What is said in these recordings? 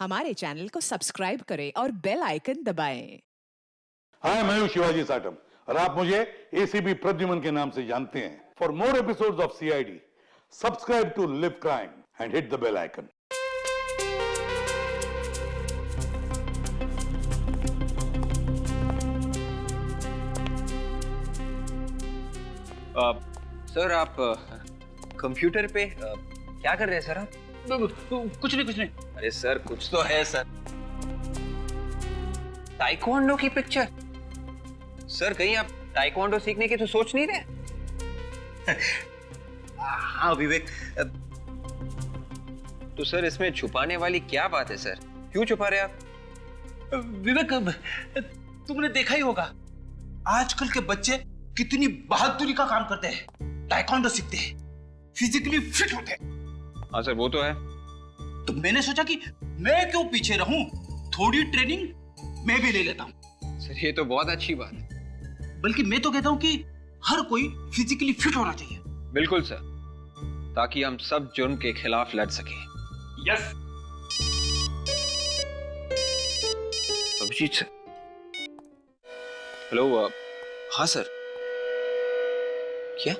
हमारे चैनल को सब्सक्राइब करें और बेल आइकन दबाएं। हाय, मैं हूं शिवाजी साटम और आप मुझे एसीपी प्रद्युमन के नाम से जानते हैं। For more episodes of CID, subscribe to live crime and hit the bell icon. Sir आप कंप्यूटर पे क्या कर रहे हैं सर आप? कुछ नहीं। अरे सर कुछ तो है सर। ताइक्वांडो की पिक्चर? सर कहीं आप ताइक्वांडो सीखने की तो सोच नहीं रहे? हाँ विवेक, तो सर इसमें छुपाने वाली क्या बात है सर? क्यों छुपा रहे आप? विवेक, तुमने देखा ही होगा आजकल के बच्चे कितनी बहादुरी का काम करते हैं, ताइक्वांडो सीखते हैं, फिजिकली फिट होते हैं। हाँ सर वो तो है। तो मैंने सोचा कि मैं क्यों पीछे रहूं, थोड़ी ट्रेनिंग मैं भी ले लेता हूं। सर ये तो बहुत अच्छी बात है। बल्कि मैं तो कहता हूं कि हर कोई फिजिकली फिट होना चाहिए। बिल्कुल सर, ताकि हम सब जुर्म के खिलाफ लड़ सकें। यस। अभिजीत सर। हेलो। हाँ सर। क्या?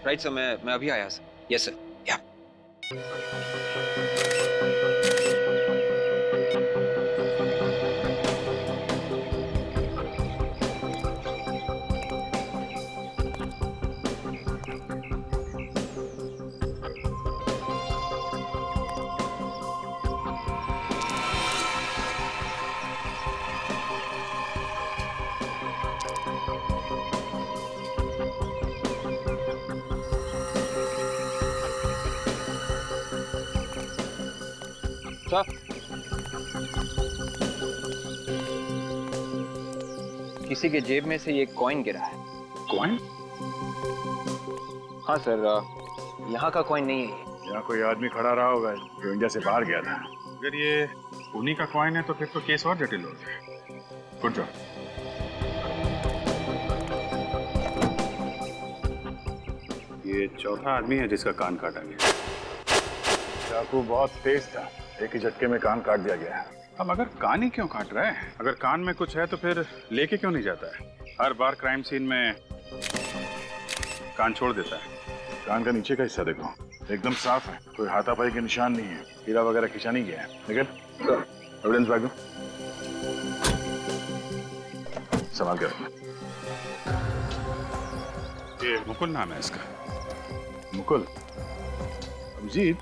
राइट सर, मैं अभी आया सर। Yes sir. या सर, किसी के जेब में से ये कॉइन गिरा है। कॉइन? हाँ सर, यहाँ का कॉइन नहीं है। यहाँ कोई आदमी खड़ा रहा होगा जो इंडिया से बाहर गया था। अगर ये उन्हीं का कॉइन है तो फिर तो केस और जटिल हो जाए। Good job. ये चौथा आदमी है जिसका कान काटा गया। चाकू बहुत तेज था, एक ही झटके में कान काट दिया गया। अब अगर कान ही क्यों काट रहा है? अगर कान में कुछ है तो फिर लेके क्यों नहीं जाता है? हर बार क्राइम सीन में कान छोड़ देता है। कान का नीचे का हिस्सा देखो, एकदम साफ है, कोई हाथापाई के निशान नहीं है, हीरा वगैरह खींचा नहीं गया है। लेकिन एविडेंस बैग दो, संभाल के रखना। ये मुकुल नाम है इसका। मुकुल? अभिजीत,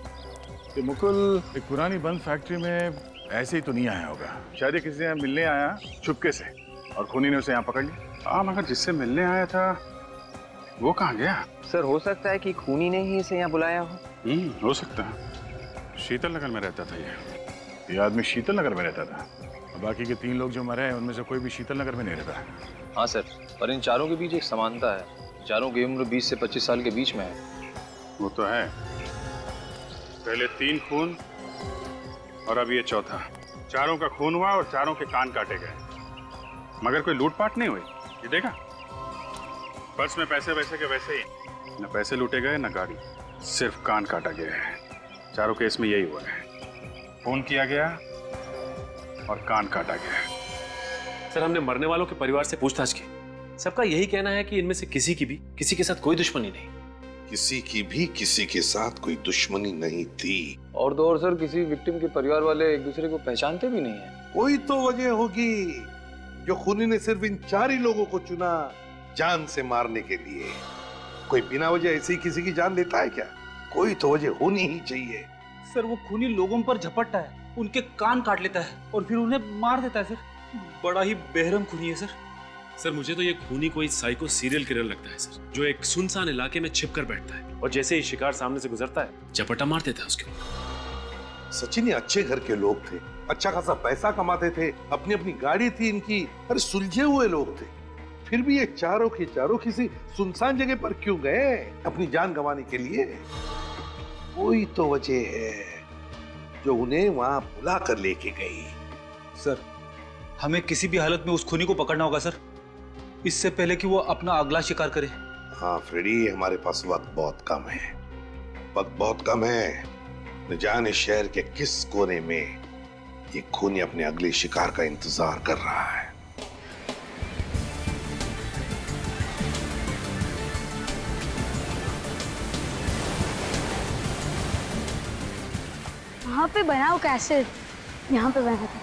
ये मुकुल एक पुरानी बंद फैक्ट्री में ऐसे ही तो नहीं आया होगा। शायद किसी से मिलने आया चुपके से और खूनी ने उसे यहाँ पकड़ लिया। हाँ, मगर जिससे मिलने आया था वो कहाँ गया? सर हो सकता है कि खूनी ने ही इसे यहाँ बुलाया हो। हो सकता है। शीतल नगर में रहता था ये आदमी शीतल नगर में रहता था। बाकी के 3 लोग जो मरे हैं उनमें से कोई भी शीतल नगर में नहीं रहता। हाँ सर, पर इन चारों के बीच एक समानता है। चारों की उम्र 20 से 25 साल के बीच में है। वो तो है, पहले 3 खून और अब ये चौथा। चारों का खून हुआ और चारों के कान काटे गए, मगर कोई लूटपाट नहीं हुई। ये देखा, पर्स में पैसे वैसे के वैसे ही, न पैसे लूटे गए न गाड़ी, सिर्फ कान काटा गया है। चारों केस में यही हुआ है, खून किया गया और कान काटा गया। सर हमने मरने वालों के परिवार से पूछताछ की, सबका यही कहना है कि इनमें से किसी की भी किसी के साथ कोई दुश्मनी नहीं। किसी की भी किसी के साथ कोई दुश्मनी नहीं थी। और तो और सर, किसी विक्टिम के परिवार वाले एक दूसरे को पहचानते भी नहीं है। कोई तो वजह होगी जो खूनी ने सिर्फ इन 4 ही लोगों को चुना जान से मारने के लिए। कोई बिना वजह ऐसे ही किसी की जान लेता है क्या? कोई तो वजह होनी ही चाहिए। सर वो खूनी लोगों पर झपटता है, उनके कान काट लेता है और फिर उन्हें मार देता है। सर बड़ा ही बेरहम खूनी है सर। सर मुझे तो ये खूनी कोई साइको सीरियल किलर लगता है सर, जो एक सुनसान इलाके में छिप कर बैठता है और जैसे ही शिकार सामने से गुजरता है चपटा मार देता है उसके ऊपर। सचिन ये अच्छे घर के लोग थे, अच्छा खासा पैसा कमाते थे, अपनी अपनी गाड़ी थी इनकी, अरे सुलझे हुए लोग थे। फिर भी ये चारों के चारों किसी सुनसान जगह पर क्यों गए अपनी जान गंवाने के लिए? कोई तो वजह है जो उन्हें वहां बुला कर लेके गई। सर हमें किसी भी हालत में उस खूनी को पकड़ना होगा सर, इससे पहले कि वो अपना अगला शिकार करे। हाँ फ्रेडी, हमारे पास वक्त बहुत कम है, वक्त बहुत कम है। न जाने शहर के किस कोने में ये खूनी अपने अगले शिकार का इंतजार कर रहा है। वहाँ पे बनाओ कैसे, यहाँ पे बना था।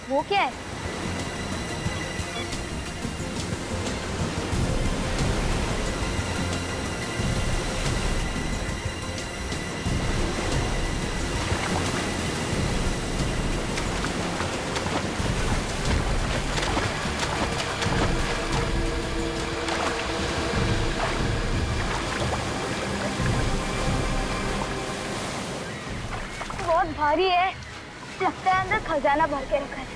वो क्या है? बहुत भारी है, लगता है अंदर खजाना भर के रखा है।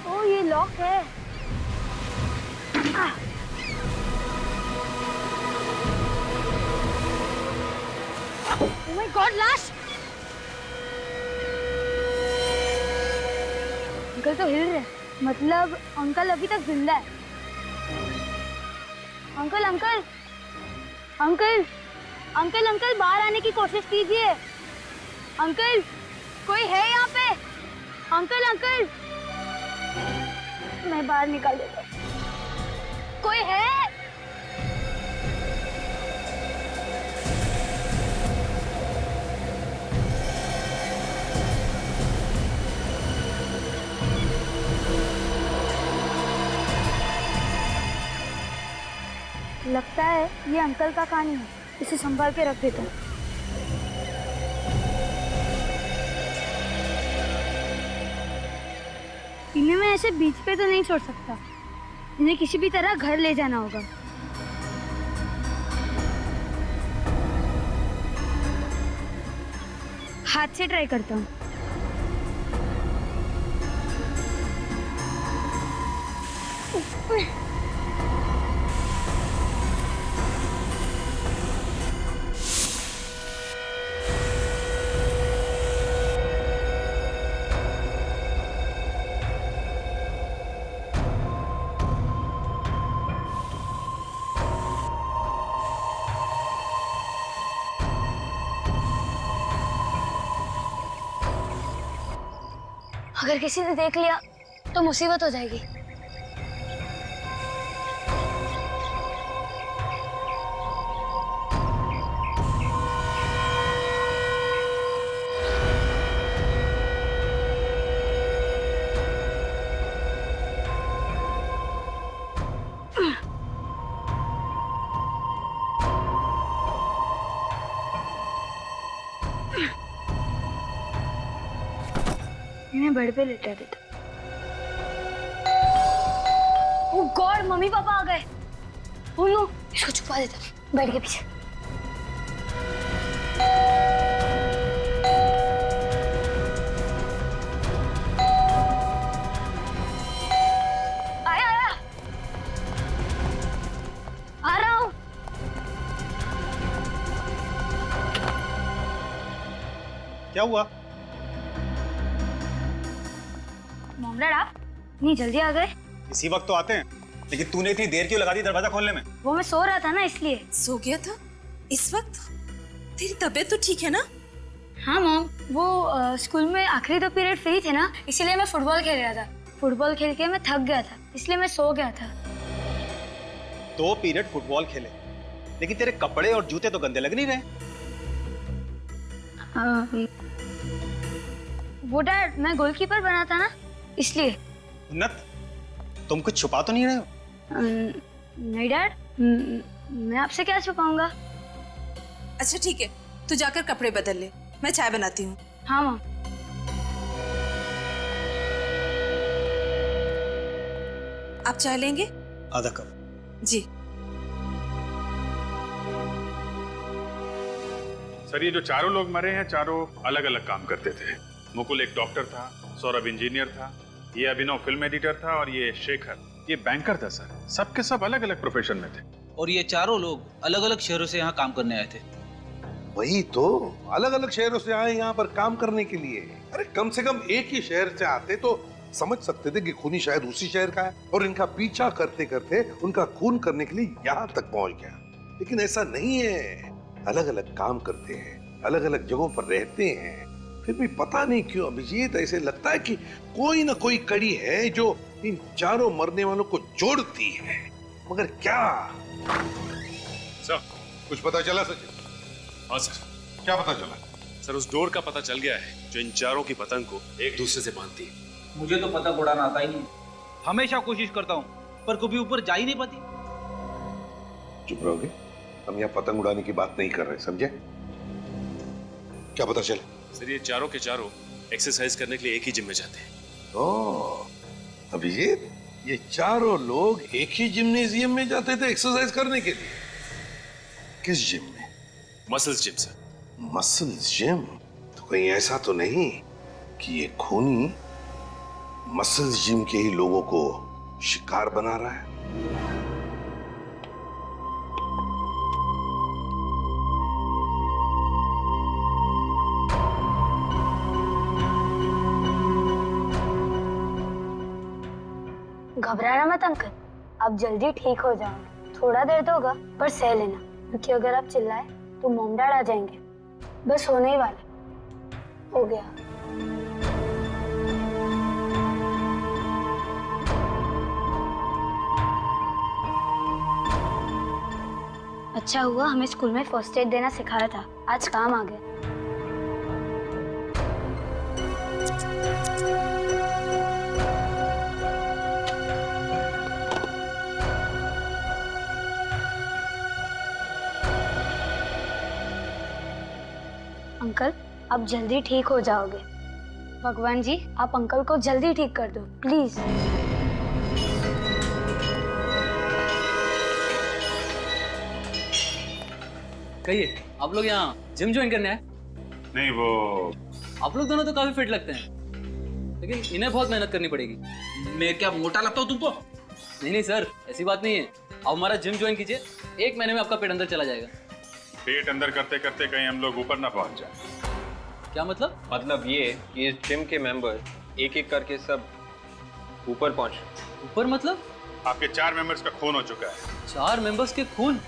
ओ, ये लॉक है। Oh my God, लाश! अंकल तो हिल रहे, मतलब अंकल अभी तक जिंदा है। Uncle uncle uncle uncle uncle बाहर आने की कोशिश कीजिए। अंकल, कोई है यहाँ पे? अंकल अंकल, मैं बाहर निकाल देता हूँ। कोई है? लगता है ये अंकल का कहानी है, इसे संभाल के रख देता हूँ। इन्हें मैं ऐसे बीच पे तो नहीं छोड़ सकता, इन्हें किसी भी तरह घर ले जाना होगा। हाथ से ट्राई करता हूँ। अगर किसी ने देख लिया तो मुसीबत हो जाएगी। इन्हें बेड पे लेटा देता। ओह गॉड, मम्मी पापा आ गए। ओह नो, इसको छुपा देता बेड के पीछे। आया आया, आ रहा हूँ। क्या हुआ? मॉमडैड, आप नहीं जल्दी आ गए? इसी वक्त तो आते हैं, लेकिन तूने इतनी देर क्यों लगा दी दरवाजा खोलने में? वो मैं सो रहा था ना, इसलिए। सो गया था इस वक्त? तेरी तबीयत तो ठीक है ना? हाँ मॉम, वो स्कूल में आखिरी 2 पीरियड फ्री थे ना, इसीलिए मैं फुटबॉल खेल रहा था। फुटबॉल खेल के मैं थक गया था, इसलिए मैं सो गया था। 2 पीरियड फुटबॉल खेले, लेकिन तेरे कपड़े और जूते तो गंदे लग नहीं रहे। वो डैड, मैं गोलकीपर बना था ना, इसलिए। उन्नत, तुम कुछ छुपा तो नहीं रहे हो? नहीं डैड, मैं आपसे क्या छुपाऊंगा। अच्छा ठीक है, तू जाकर कपड़े बदल ले, मैं चाय बनाती हूँ। हाँ माँ। आप चाय लेंगे? आधा कप। जी। सर ये जो चारों लोग मरे हैं चारों अलग अलग काम करते थे। मुकुल एक डॉक्टर था, सौरभ इंजीनियर था, ये अभिनव फिल्म एडिटर था और ये शेखर ये बैंकर था सर। सबके सब अलग अलग प्रोफेशन में थे। और ये चारों लोग अलग अलग शहरों से यहाँ काम करने आए थे। वही तो, अलग अलग शहरों से आए यहाँ पर काम करने के लिए। अरे कम से कम एक ही शहर से आते तो समझ सकते थे कि खूनी शायद उसी शहर का है और इनका पीछा करते करते उनका खून करने के लिए यहाँ तक पहुंच गया। लेकिन ऐसा नहीं है, अलग अलग काम करते हैं, अलग अलग जगहों पर रहते हैं, फिर भी पता नहीं क्यों अभिजीत ऐसे लगता है कि कोई ना कोई कड़ी है जो इन चारों मरने वालों को जोड़ती है। मगर क्या? सर कुछ पता चला सचिन? हाँ सर। क्या पता चला? सर उस डोर का पता चल गया है जो इन चारों की पतंग को एक दूसरे से बांधती है। मुझे तो पतंग उड़ाना आता ही नहीं। हमेशा कोशिश करता हूँ पर कभी ऊपर जा ही नहीं पाती। चुप रहोगे? हम यहाँ पतंग उड़ाने की बात नहीं कर रहे, समझे? क्या पता चला? सर ये चारों के चारों एक्सरसाइज करने के लिए एक ही जिम में जाते हैं। ओह अभिजीत, ये चारों लोग एक ही जिम्नेजियम में जाते थे एक्सरसाइज करने के लिए। किस जिम में? Muscles gym sir. Muscles gym? तो कहीं ऐसा तो नहीं कि ये खूनी मसल्स जिम के ही लोगों को शिकार बना रहा है? घबराना मत अंकल, आप जल्दी ठीक हो जाओगे। थोड़ा देर तो होगा पर सह लेना, क्योंकि अगर आप चिल्लाए तो मॉम डैड आ जाएंगे। बस होने ही वाला हो गया। अच्छा हुआ हमें स्कूल में फर्स्ट एड देना सिखाया था, आज काम आ गया। अंकल आप जल्दी ठीक हो जाओगे। भगवान जी आप अंकल को जल्दी ठीक कर दो प्लीज। कहिए, आप लोग यहाँ जिम ज्वाइन करने आए? नहीं वो आप लोग दोनों तो काफी फिट लगते हैं, लेकिन इन्हें बहुत मेहनत करनी पड़ेगी। मैं क्या मोटा लगता हूँ तुमको? नहीं नहीं सर, ऐसी बात नहीं है। आप हमारा जिम ज्वाइन कीजिए, 1 महीने में आपका पेट अंदर चला जाएगा। पेट अंदर करते करते कहीं हम लोग ऊपर ना पहुंच जाए। क्या मतलब? मतलब ये कि इस जिम के मेंबर एक एक करके सब ऊपर पहुंच। ऊपर मतलब? आपके 4 मेंबर्स का खून हो चुका है। 4 मेंबर्स के खून?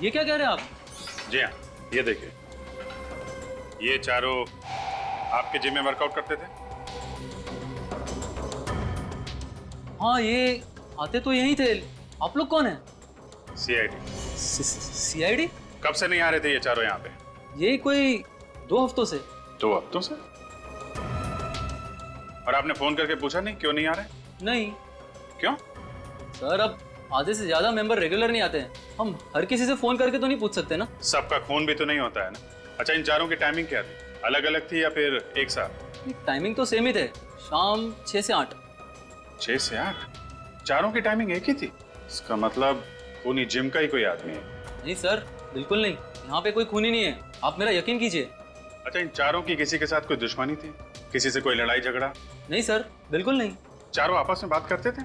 ये क्या कह रहे हैं आप? जी हाँ, ये देखिए, ये चारों आपके जिम में वर्कआउट करते थे। हाँ ये आते तो यहीं थे। आप लोग कौन है? सीआईडी। सीआईडी? कब से नहीं आ रहे थे ये चारों यहाँ पे? ये कोई 2 हफ्तों से। 2 हफ्तों से? और आपने फोन करके पूछा नहीं क्यों नहीं आ रहे? नहीं। क्यों? सर अब आधे से ज्यादा मेंबर रेगुलर नहीं आते हैं, हम हर किसी से फोन करके तो नहीं पूछ सकते ना। सबका खून भी तो नहीं होता है ना। अच्छा इन चारों की टाइमिंग क्या थी? अलग अलग थी या फिर एक साथ? टाइमिंग तो सेम ही थे, शाम 6 से 8। 6 से 8? चारों की टाइमिंग एक ही थी? इसका मतलब खूनी जिम का ही कोई आदमी है। नहीं सर बिल्कुल नहीं, यहाँ पे कोई खूनी नहीं है, आप मेरा यकीन कीजिए। अच्छा इन चारों की किसी के साथ कोई दुश्मनी थी? किसी से कोई लड़ाई झगड़ा? नहीं सर बिल्कुल नहीं। चारों आपस में बात करते थे?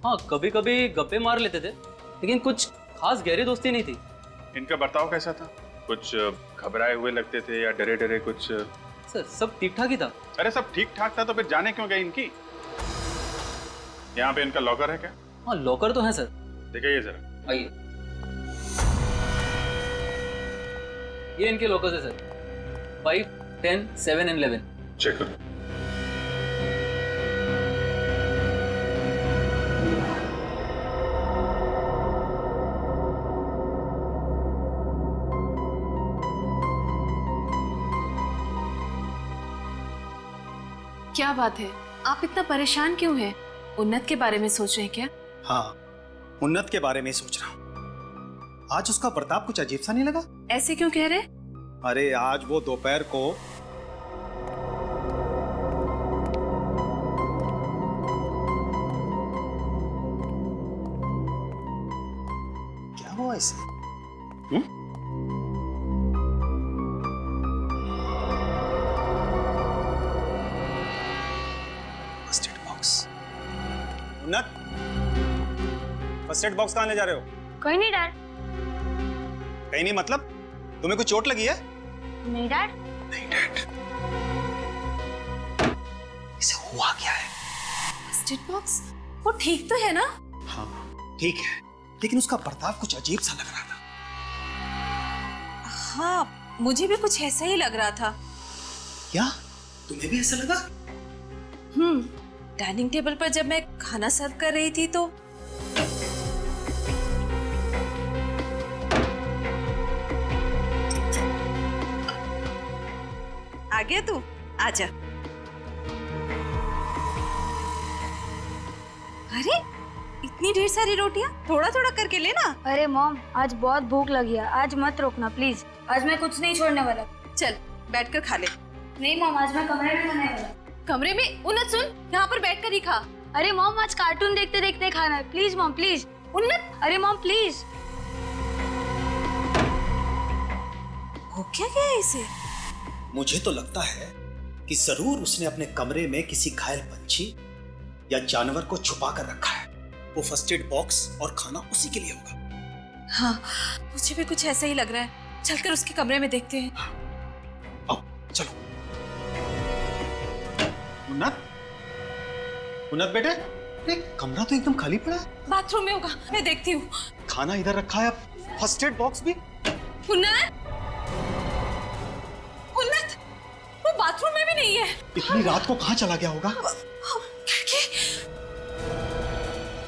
हाँ कभी कभी गप्पे मार लेते थे, लेकिन कुछ खास गहरी दोस्ती नहीं थी। इनका बर्ताव कैसा था? कुछ घबराए हुए लगते थे या डरे डरे कुछ? सर सब ठीक ठाक ही था। अरे सब ठीक ठाक था तो फिर जाने क्यों गए इनकी? यहाँ पे इनका लॉकर है क्या? हाँ लॉकर तो है सर। दिखाइए जरा। आइए, ये इनके लॉकर्स है सर, 5, 10, 7 and 11। चेक करो। क्या बात है, आप इतना परेशान क्यों हैं? उन्नत के बारे में सोच रहे हैं क्या? हाँ, उन्नत के बारे में सोच रहा हूँ। आज उसका बर्ताव कुछ अजीब सा नहीं लगा? ऐसे क्यों कह रहे? अरे आज वो दोपहर को हुआ इसे? First aid box. उन्नत, फर्स्ट एड बॉक्स कहाँ ले जा रहे हो? कोई नहीं डैड। कहीं नहीं मतलब? तुम्हें कुछ चोट लगी है? नहीं डैड। नहीं डैड। इसे हुआ क्या है? फर्स्ट एड बॉक्स, वो ठीक तो है ना? हाँ ठीक है, लेकिन उसका बर्ताव कुछ अजीब सा लग रहा था। हाँ, मुझे भी कुछ ऐसा ही लग रहा था। क्या तुम्हें भी ऐसा लगा? डाइनिंग टेबल पर जब मैं खाना सर्व कर रही थी तो आ गया तू, आजा। अरे इतनी ढेर सारी रोटियां, थोड़ा थोड़ा करके लेना। अरे मॉम, आज बहुत भूख लगी है, आज मत रोकना प्लीज। आज मैं कुछ नहीं छोड़ने वाला। चल बैठकर खा ले। नहीं मॉम, आज मैं कमरे में खाने वाला। कमरे में? उन्नत सुन, यहाँ पर बैठकर ही खा। अरे मॉम, आज कार्टून देखते देखते खाना है, प्लीज मॉम प्लीज। उन्नत, अरे मॉम प्लीज। हो क्या गया है इसे? मुझे तो लगता है कि जरूर उसने अपने कमरे में किसी घायल पंछी या जानवर को छुपा कर रखा है। वो फर्स्ट एड बॉक्स और खाना उसी के लिए होगा। हाँ, मुझे भी कुछ ऐसा ही लग रहा है। चलकर उसके कमरे में देखते हैं। आओ चलो। उन्नत, उन्नत बेटे, अरे कमरा तो एकदम खाली पड़ा है। बाथरूम में होगा, मैं देखती हूँ। खाना इधर रखा है, फर्स्ट एड बॉक्स भी। उन्नत, उन्नत, वो बाथरूम में भी नहीं है। इतनी रात को कहाँ चला गया होगा? खिड़की,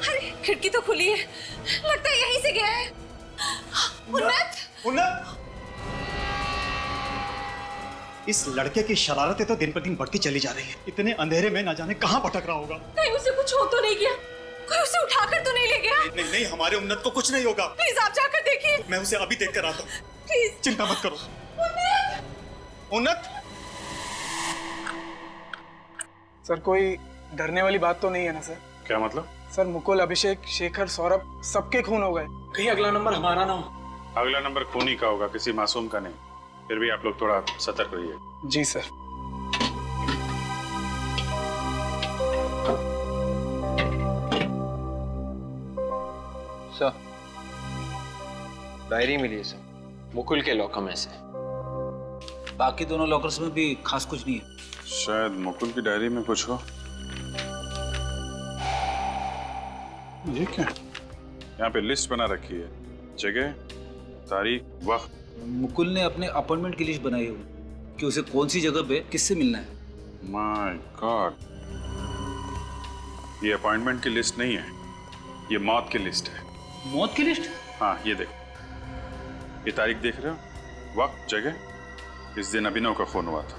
अरे खिड़की तो खुली है, लगता है यहीं से गया है। उन्नत, उन्नत, इस लड़के की शरारतें तो दिन पर दिन बढ़ती चली जा रही है। इतने अंधेरे में ना जाने कहाँ भटक रहा होगा। कहीं उसे कुछ हो तो नहीं गया? कोई उसे उठाकर तो नहीं ले गया? नहीं नहीं, हमारे उन्नत को कुछ नहीं होगा। प्लीज आप जाकर देखिए। मैं उसे अभी देख कर आता हूँ, प्लीज। चिंता मत करो। उन्नत, सर कोई डरने वाली बात तो नहीं है ना सर? क्या मतलब? सर मुकुल, अभिषेक, शेखर, सौरभ सबके खून हो गए। कहीं अगला नंबर हमारा ना हो। अगला नंबर खूनी का होगा, किसी मासूम का नहीं। फिर भी आप लोग थोड़ा सतर्क रहिए। जी सर। सर, डायरी मिली है सर, मुकुल के लॉकर में से। बाकी दोनों लॉकर्स में भी खास कुछ नहीं है। शायद मुकुल की डायरी में कुछ हो। ये क्या? यहाँ पे लिस्ट बना रखी है, जगह, तारीख, वक्त। मुकुल ने अपने अपॉइंटमेंट की लिस्ट बनाई हुई कि उसे कौन सी जगह पे किससे मिलना है। माय गॉड, ये अपॉइंटमेंट की लिस्ट नहीं है, ये मौत की लिस्ट है। मौत की लिस्ट? हाँ, ये देखो, ये तारीख देख रहे हो, वक्त, जगह, इस दिन अभिनव का खून हुआ था।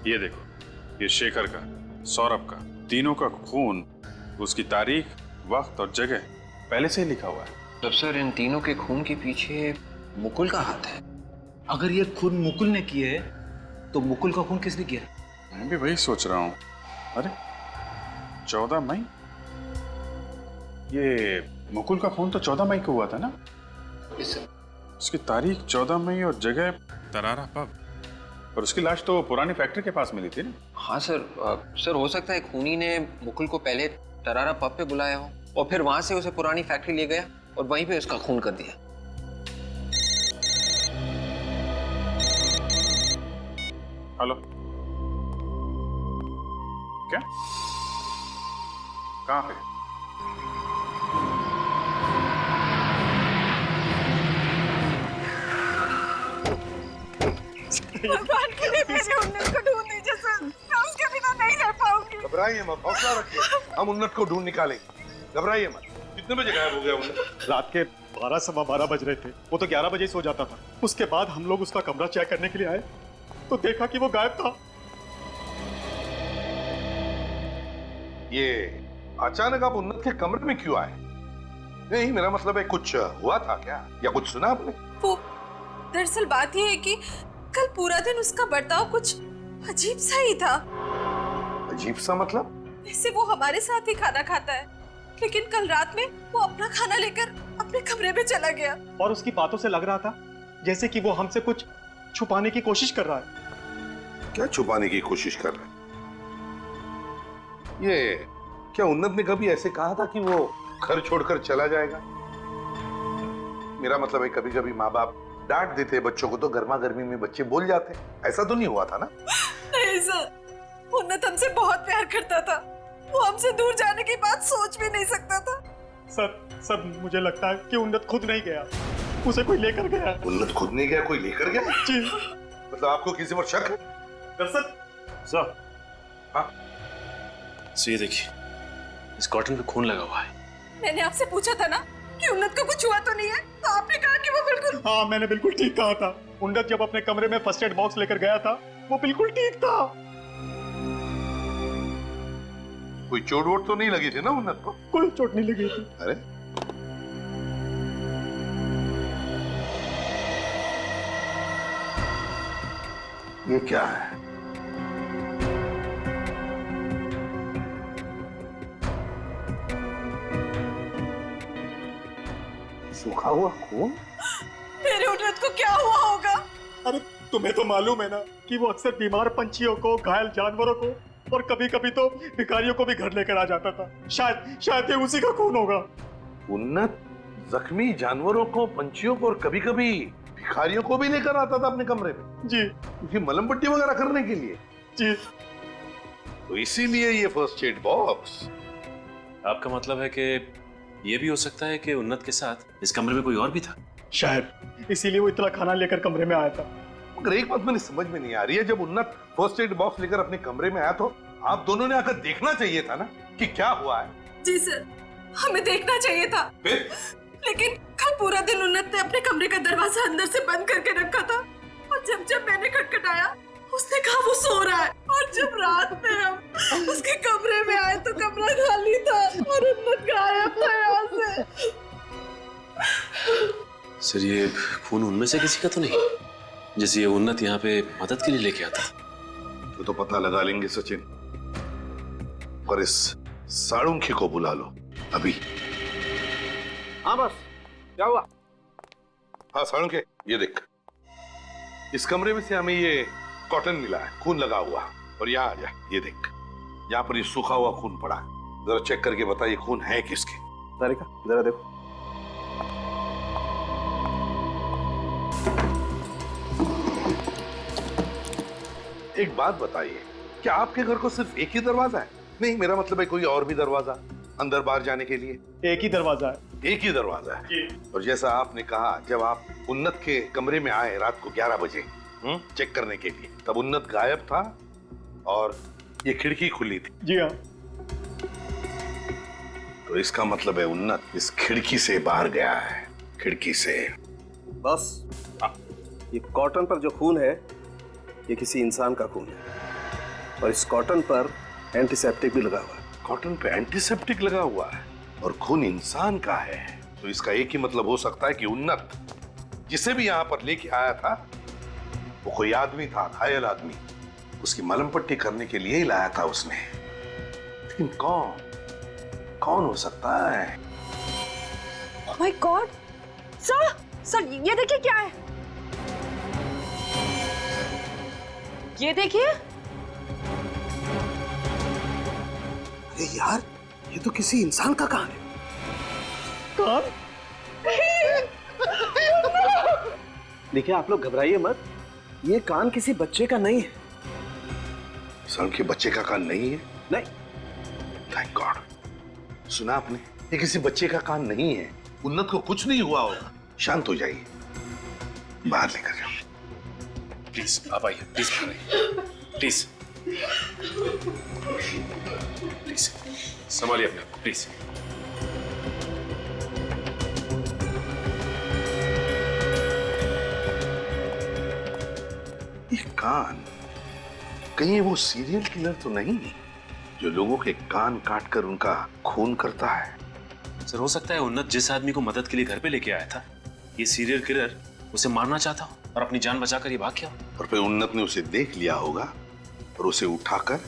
ये देखो, ये शेखर का, सौरभ का, तीनों का खून, उसकी तारीख, वक्त और जगह पहले से ही लिखा हुआ है। तब सर इन तीनों के खून के पीछे मुकुल का हाथ है। अगर ये खून मुकुल ने किए तो मुकुल का खून किसने किया? मैं भी वही सोच रहा हूँ। अरे 14 मई, ये मुकुल का खून तो 14 मई को हुआ था ना? उसकी तारीख 14 मई और जगह तरारा पब, और उसकी लाश तो पुरानी फैक्ट्री के पास मिली थी ना? हाँ सर, सर हो सकता है खूनी ने मुकुल को पहले तरारा पब पे बुलाया हो और फिर वहां से उसे पुरानी फैक्ट्री ले गया और वहीं पे उसका खून कर दिया। हेलो, क्या? कहाँ पे? भगवान के लिए मेरे उन्नत को ढूंढ दीजिए सर, मैं उसके बिना नहीं रह पाऊंगी। घबराइए मत, हौसला रखिए, हम उन्नत को ढूंढ निकालेंगे। घबराइए मत। कितने बजे गायब हो गया उन्नत? रात के 12 सवा 12 बज रहे थे। वो तो 11 बजे सो जाता था। उसके बाद हम लोग उसका कमरा चेक करने के लिए आए तो देखा कि वो गायब था। ये अचानक आप उन्नत के कमरे में क्यों आए? नहीं, मेरा मतलब है कुछ हुआ था क्या, या कुछ सुना आपने? वो दरअसल बात ये है कि कल पूरा दिन उसका बर्ताव कुछ अजीब सा ही था। अजीब सा मतलब? वैसे वो हमारे साथ ही खाना खाता है, लेकिन कल रात में वो अपना खाना लेकर अपने कमरे में चला गया। और उसकी बातों से लग रहा था जैसे कि वो हमसे कुछ छुपाने की कोशिश कर रहा है। क्या छुपाने की कोशिश कर रहा है? ये क्या उन्नत ने कभी ऐसे कहा था कि वो घर छोड़कर चला जाएगा? मेरा मतलब है कभी कभी माँ बाप डांट देते बच्चों को तो गर्मा गर्मी में बच्चे बोल जाते। ऐसा तो नहीं हुआ था ना? नहीं सर, उन्नत हमसे बहुत प्यार करता था। वो हमसे दूर जाने की बात सोच भी नहीं सकता था। सर मुझे लगता है कि उन्नत खुद नहीं गया, उसे कोई लेकर गया। उन्नत खुद नहीं गया, कोई लेकर गया? जी। मतलब आपको किसी पर शक है? सर हाँ, ये देखिए, इस कॉटन पे खून लगा हुआ है। मैंने आपसे पूछा था ना कि उन्नत को कुछ हुआ तो नहीं है, तो आपने कहा कि वो बिल्कुल। हाँ, मैंने बिल्कुल ठीक कहा था। उन्नत जब अपने कमरे में फर्स्ट एड बॉक्स लेकर गया था वो बिल्कुल ठीक था। कोई चोट वोट तो नहीं लगी थी ना उन्नत को? कोई चोट नहीं लगी थी। अरे ये क्या है? सूखा हुआ खून? मेरे उन्नत को क्या हुआ होगा? अरे तुम्हें तो मालूम है ना कि वो अक्सर बीमार पंछियों को, घायल जानवरों को और कभी कभी तो भिखारियों को भी घर लेकर आ जाता था। शायद ये उसी का खून होगा। उन्नत जख्मी जानवरों को, पंछियों को और कभी कभी भिखारियों को भी लेकर आता था अपने कमरे में? जी। क्योंकि मलम पट्टी वगैरह करने के लिए? जी। तो इसीलिए ये फर्स्ट एड बॉक्स। आपका मतलब है कि ये भी हो सकता है कि उन्नत के साथ इस कमरे में कोई और भी था? शायद इसीलिए वो इतना खाना लेकर कमरे में आया था। मगर एक बात मेरी समझ में नहीं आ रही है, जब उन्नत फर्स्ट एड बॉक्स लेकर अपने कमरे में आया तो आप दोनों ने आकर देखना चाहिए था ना कि क्या हुआ है। जी सर, हमें देखना चाहिए था। फिर? लेकिन कल पूरा दिन उन्नत ने अपने कमरे का दरवाजा अंदर से बंद करके रखा था और जब मैंने खटखटाया उसने कहा वो सो रहा है। और जब रात में हम उसके कमरे में आए तो कमरा खाली था और उन्नत गायब था यहाँ से। सर ये खून उनमें से किसी का तो नहीं, जैसे ये उन्नत यहाँ पे मदद के लिए लेके आता था? तो पता लगा लेंगे सचिन, और इस साड़ुंखी को बुला लो अभी। हाँ बस, क्या हुआ? हाँ साड़ुंखे, ये देख, इस कमरे में से हमें ये कॉटन मिला है, खून लगा हुआ। और यहाँ आ जा, ये देख, यहाँ पर ये सूखा हुआ खून पड़ा है। जरा चेक करके बता ये खून है किसके? तारिका जरा देखो। एक बात बताइए, क्या आपके घर को सिर्फ एक ही दरवाजा है? नहीं, मेरा मतलब है कोई और भी दरवाजा अंदर बाहर जाने के लिए? एक ही दरवाजा है। एक ही दरवाजा है। और जैसा आपने कहा, जब आप उन्नत के कमरे में आए रात को 11 बजे चेक करने के लिए, तब उन्नत गायब था और ये खिड़की खुली थी। जी हाँ। तो इसका मतलब है उन्नत इस खिड़की से बाहर गया है, खिड़की से। बस ये कॉटन पर जो खून है ये किसी इंसान का खून है और इस कॉटन पर एंटीसेप्टिक भी लगा हुआ है। कॉटन पे एंटीसेप्टिक लगा हुआ है और खून इंसान का है, तो इसका एक ही मतलब हो सकता है कि उन्नत जिसे भी यहाँ पर लेके आया था वो कोई आदमी था, घायल आदमी। उसकी मलम पट्टी करने के लिए ही लाया था उसने। लेकिन कौन हो सकता है? Oh my God! सर ये देखिए क्या है। ये देखिए। अरे यार, ये तो किसी इंसान का कान है। कान? देखिए आप लोग घबराइए मत, ये कान किसी बच्चे का नहीं है। सर के बच्चे का कान नहीं है? नहीं। Thank God. सुना आपने, ये किसी बच्चे का कान नहीं है। उन्नत को कुछ नहीं हुआ होगा। शांत हो जाइए, बाहर लेकर जाओ। प्लीज आप आइए, प्लीज बाहर आइए, प्लीज प्लीज संभालिए अपने आप, प्लीज। ये कान कहीं वो सीरियल किलर तो नहीं जो लोगों के कान काटकर उनका खून करता है? सर हो सकता है उन्नत जिस आदमी को मदद के लिए घर पे लेके आया था, ये सीरियल किलर उसे मारना चाहता हो और अपनी जान बचाकर ये भाग गया। और फिर उन्नत ने उसे देख लिया होगा और उसे उठाकर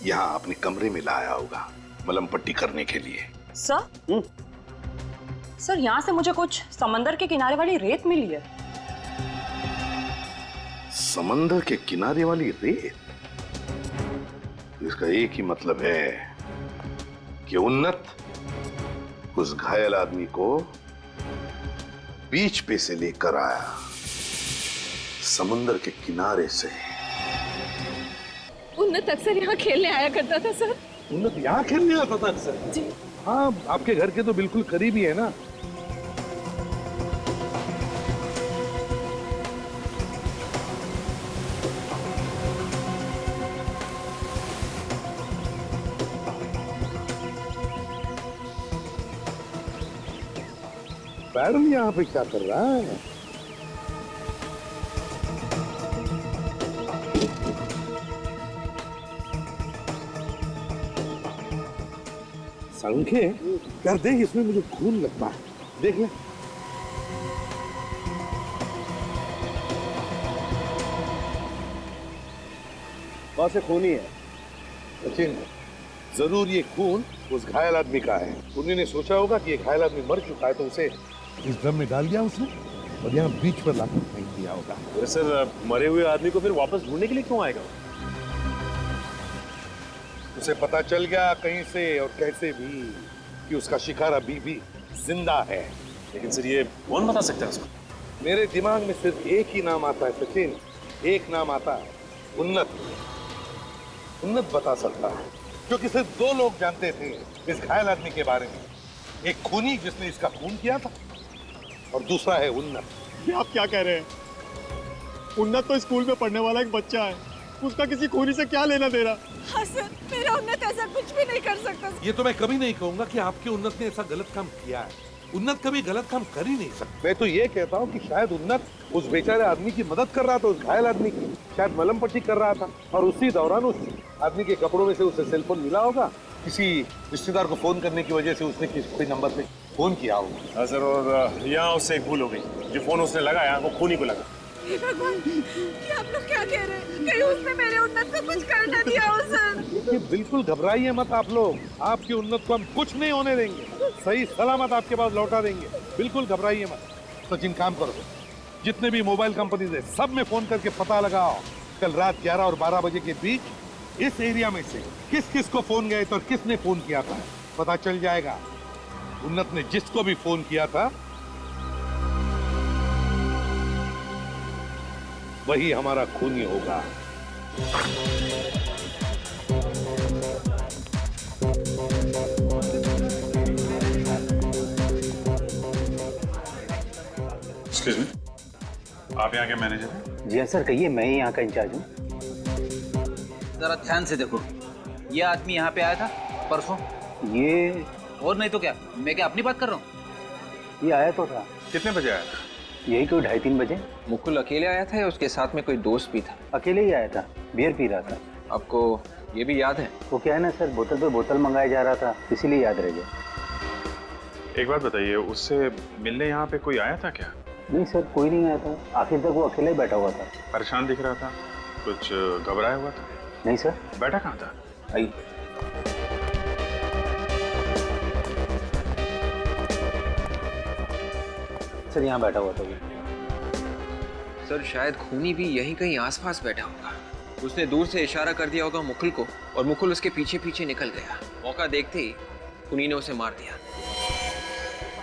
यहाँ अपने कमरे में लाया होगा मलम पट्टी करने के लिए। सर? सर यहाँ से मुझे कुछ समंदर के किनारे वाली रेत मिली है। समंदर के किनारे वाली रेत? इसका एक ही मतलब है कि उन्नत उस घायल आदमी को बीच पे से लेकर आया, समुंदर के किनारे से। उन्नत अक्सर यहाँ खेलने आया करता था सर। उन्नत यहाँ खेलने आता था अक्सर? जी हाँ, आपके घर के तो बिल्कुल करीब ही है ना। बैरन यहाँ पे क्या कर रहा है? संख्य यार, देख इसमें मुझे खून लगता है, देख ले। कौन से खूनी है? सचिन, जरूर ये खून उस घायल आदमी का है। उन्हीं ने सोचा होगा कि ये घायल आदमी मर चुका है, तो उसे इस ड्रम में डाल दिया उसने और यहाँ बीच पर लाकर फेंक दिया होगा। अरे सर, मरे हुए आदमी को फिर वापस ढूंढने के लिए क्यों आएगा? उसे पता चल गया कहीं से और कैसे भी कि उसका शिकार अभी भी जिंदा है। लेकिन सर, ये कौन बता सकता है उसको? मेरे दिमाग में सिर्फ एक ही नाम आता है सचिन, एक नाम आता है, उन्नत। उन्नत बता सकता है, क्योंकि सिर्फ दो लोग जानते थे इस घायल आदमी के बारे में। एक खूनी जिसने इसका खून किया था और दूसरा है उन्नत। ये आप क्या कह रहे हैं? उन्नत तो स्कूल में पढ़ने वाला एक बच्चा है, उसका किसी खूनी से क्या लेना देना? हाँ सर, मेरा उन्नत ऐसा कुछ भी नहीं कर सकता। ये तो मैं कभी नहीं कहूंगा कि आपके उन्नत ने ऐसा गलत काम किया है। उन्नत कभी गलत काम कर ही नहीं सकता। मैं तो ये कहता हूँ कि शायद उन्नत उस बेचारे आदमी की मदद कर रहा था, उस घायल आदमी की। शायद मलम पट्टी कर रहा था और उसी दौरान उस आदमी के कपड़ों में से उसे सेल फोन मिला होगा। किसी रिश्तेदार को फोन करने की वजह से उसने किसी नंबर पे फोन किया होगा। हाँ सर, और यहाँ उससे एक भूल हो गई। जो फोन उसने लगाया वो खूनी को लगा। हे भगवान, ये आप लोग क्या कह रहे हैं? कहीं उसने मेरे उन्नत को कुछ कर ना दिया हो सर। बिल्कुल घबराइए मत आप लोग, आपकी उन्नत को हम कुछ नहीं होने देंगे, सही सलामत आपके पास लौटा देंगे। बिल्कुल घबराइए मत। सचिन, काम करो, जितने भी मोबाइल कंपनीज है सब में फोन करके पता लगाओ कल रात 11 और 12 बजे के बीच इस एरिया में से किस किस को फोन गए थे और किसने फोन किया था। पता चल जाएगा। उन्नत ने जिसको भी फोन किया था वही हमारा खूनी होगा। एक्सक्यूज मी, आप यहाँ के मैनेजर हैं? जी हाँ सर, कहिए, मैं ही यहाँ का इंचार्ज हूँ। जरा ध्यान से देखो, ये आदमी यहाँ पे आया था परसों। ये और नहीं तो क्या, मैं क्या अपनी बात कर रहा हूँ? ये आया तो था। कितने बजे आया था? यही कोई 2:30-3 बजे। मुकुल अकेले आया था या उसके साथ में कोई दोस्त भी था? अकेले ही आया था, बियर पी रहा था। आपको ये भी याद है? वो क्या है ना सर, बोतल पे बोतल मंगाया जा रहा था, इसीलिए याद रह गया। एक बात बताइए, उससे मिलने यहाँ पे कोई आया था क्या? नहीं सर, कोई नहीं आया था। आखिर तक वो अकेला ही बैठा हुआ था। परेशान दिख रहा था, कुछ घबराया हुआ था? नहीं सर। बैठा कहाँ था? आइए। सर यहाँ बैठा हुआ था वो। सर शायद खूनी भी यहीं कहीं आसपास बैठा होगा। उसने दूर से इशारा कर दिया होगा मुकुल को और मुकुल उसके पीछे पीछे निकल गया। मौका देखते ही खूनी ने उसे मार दिया।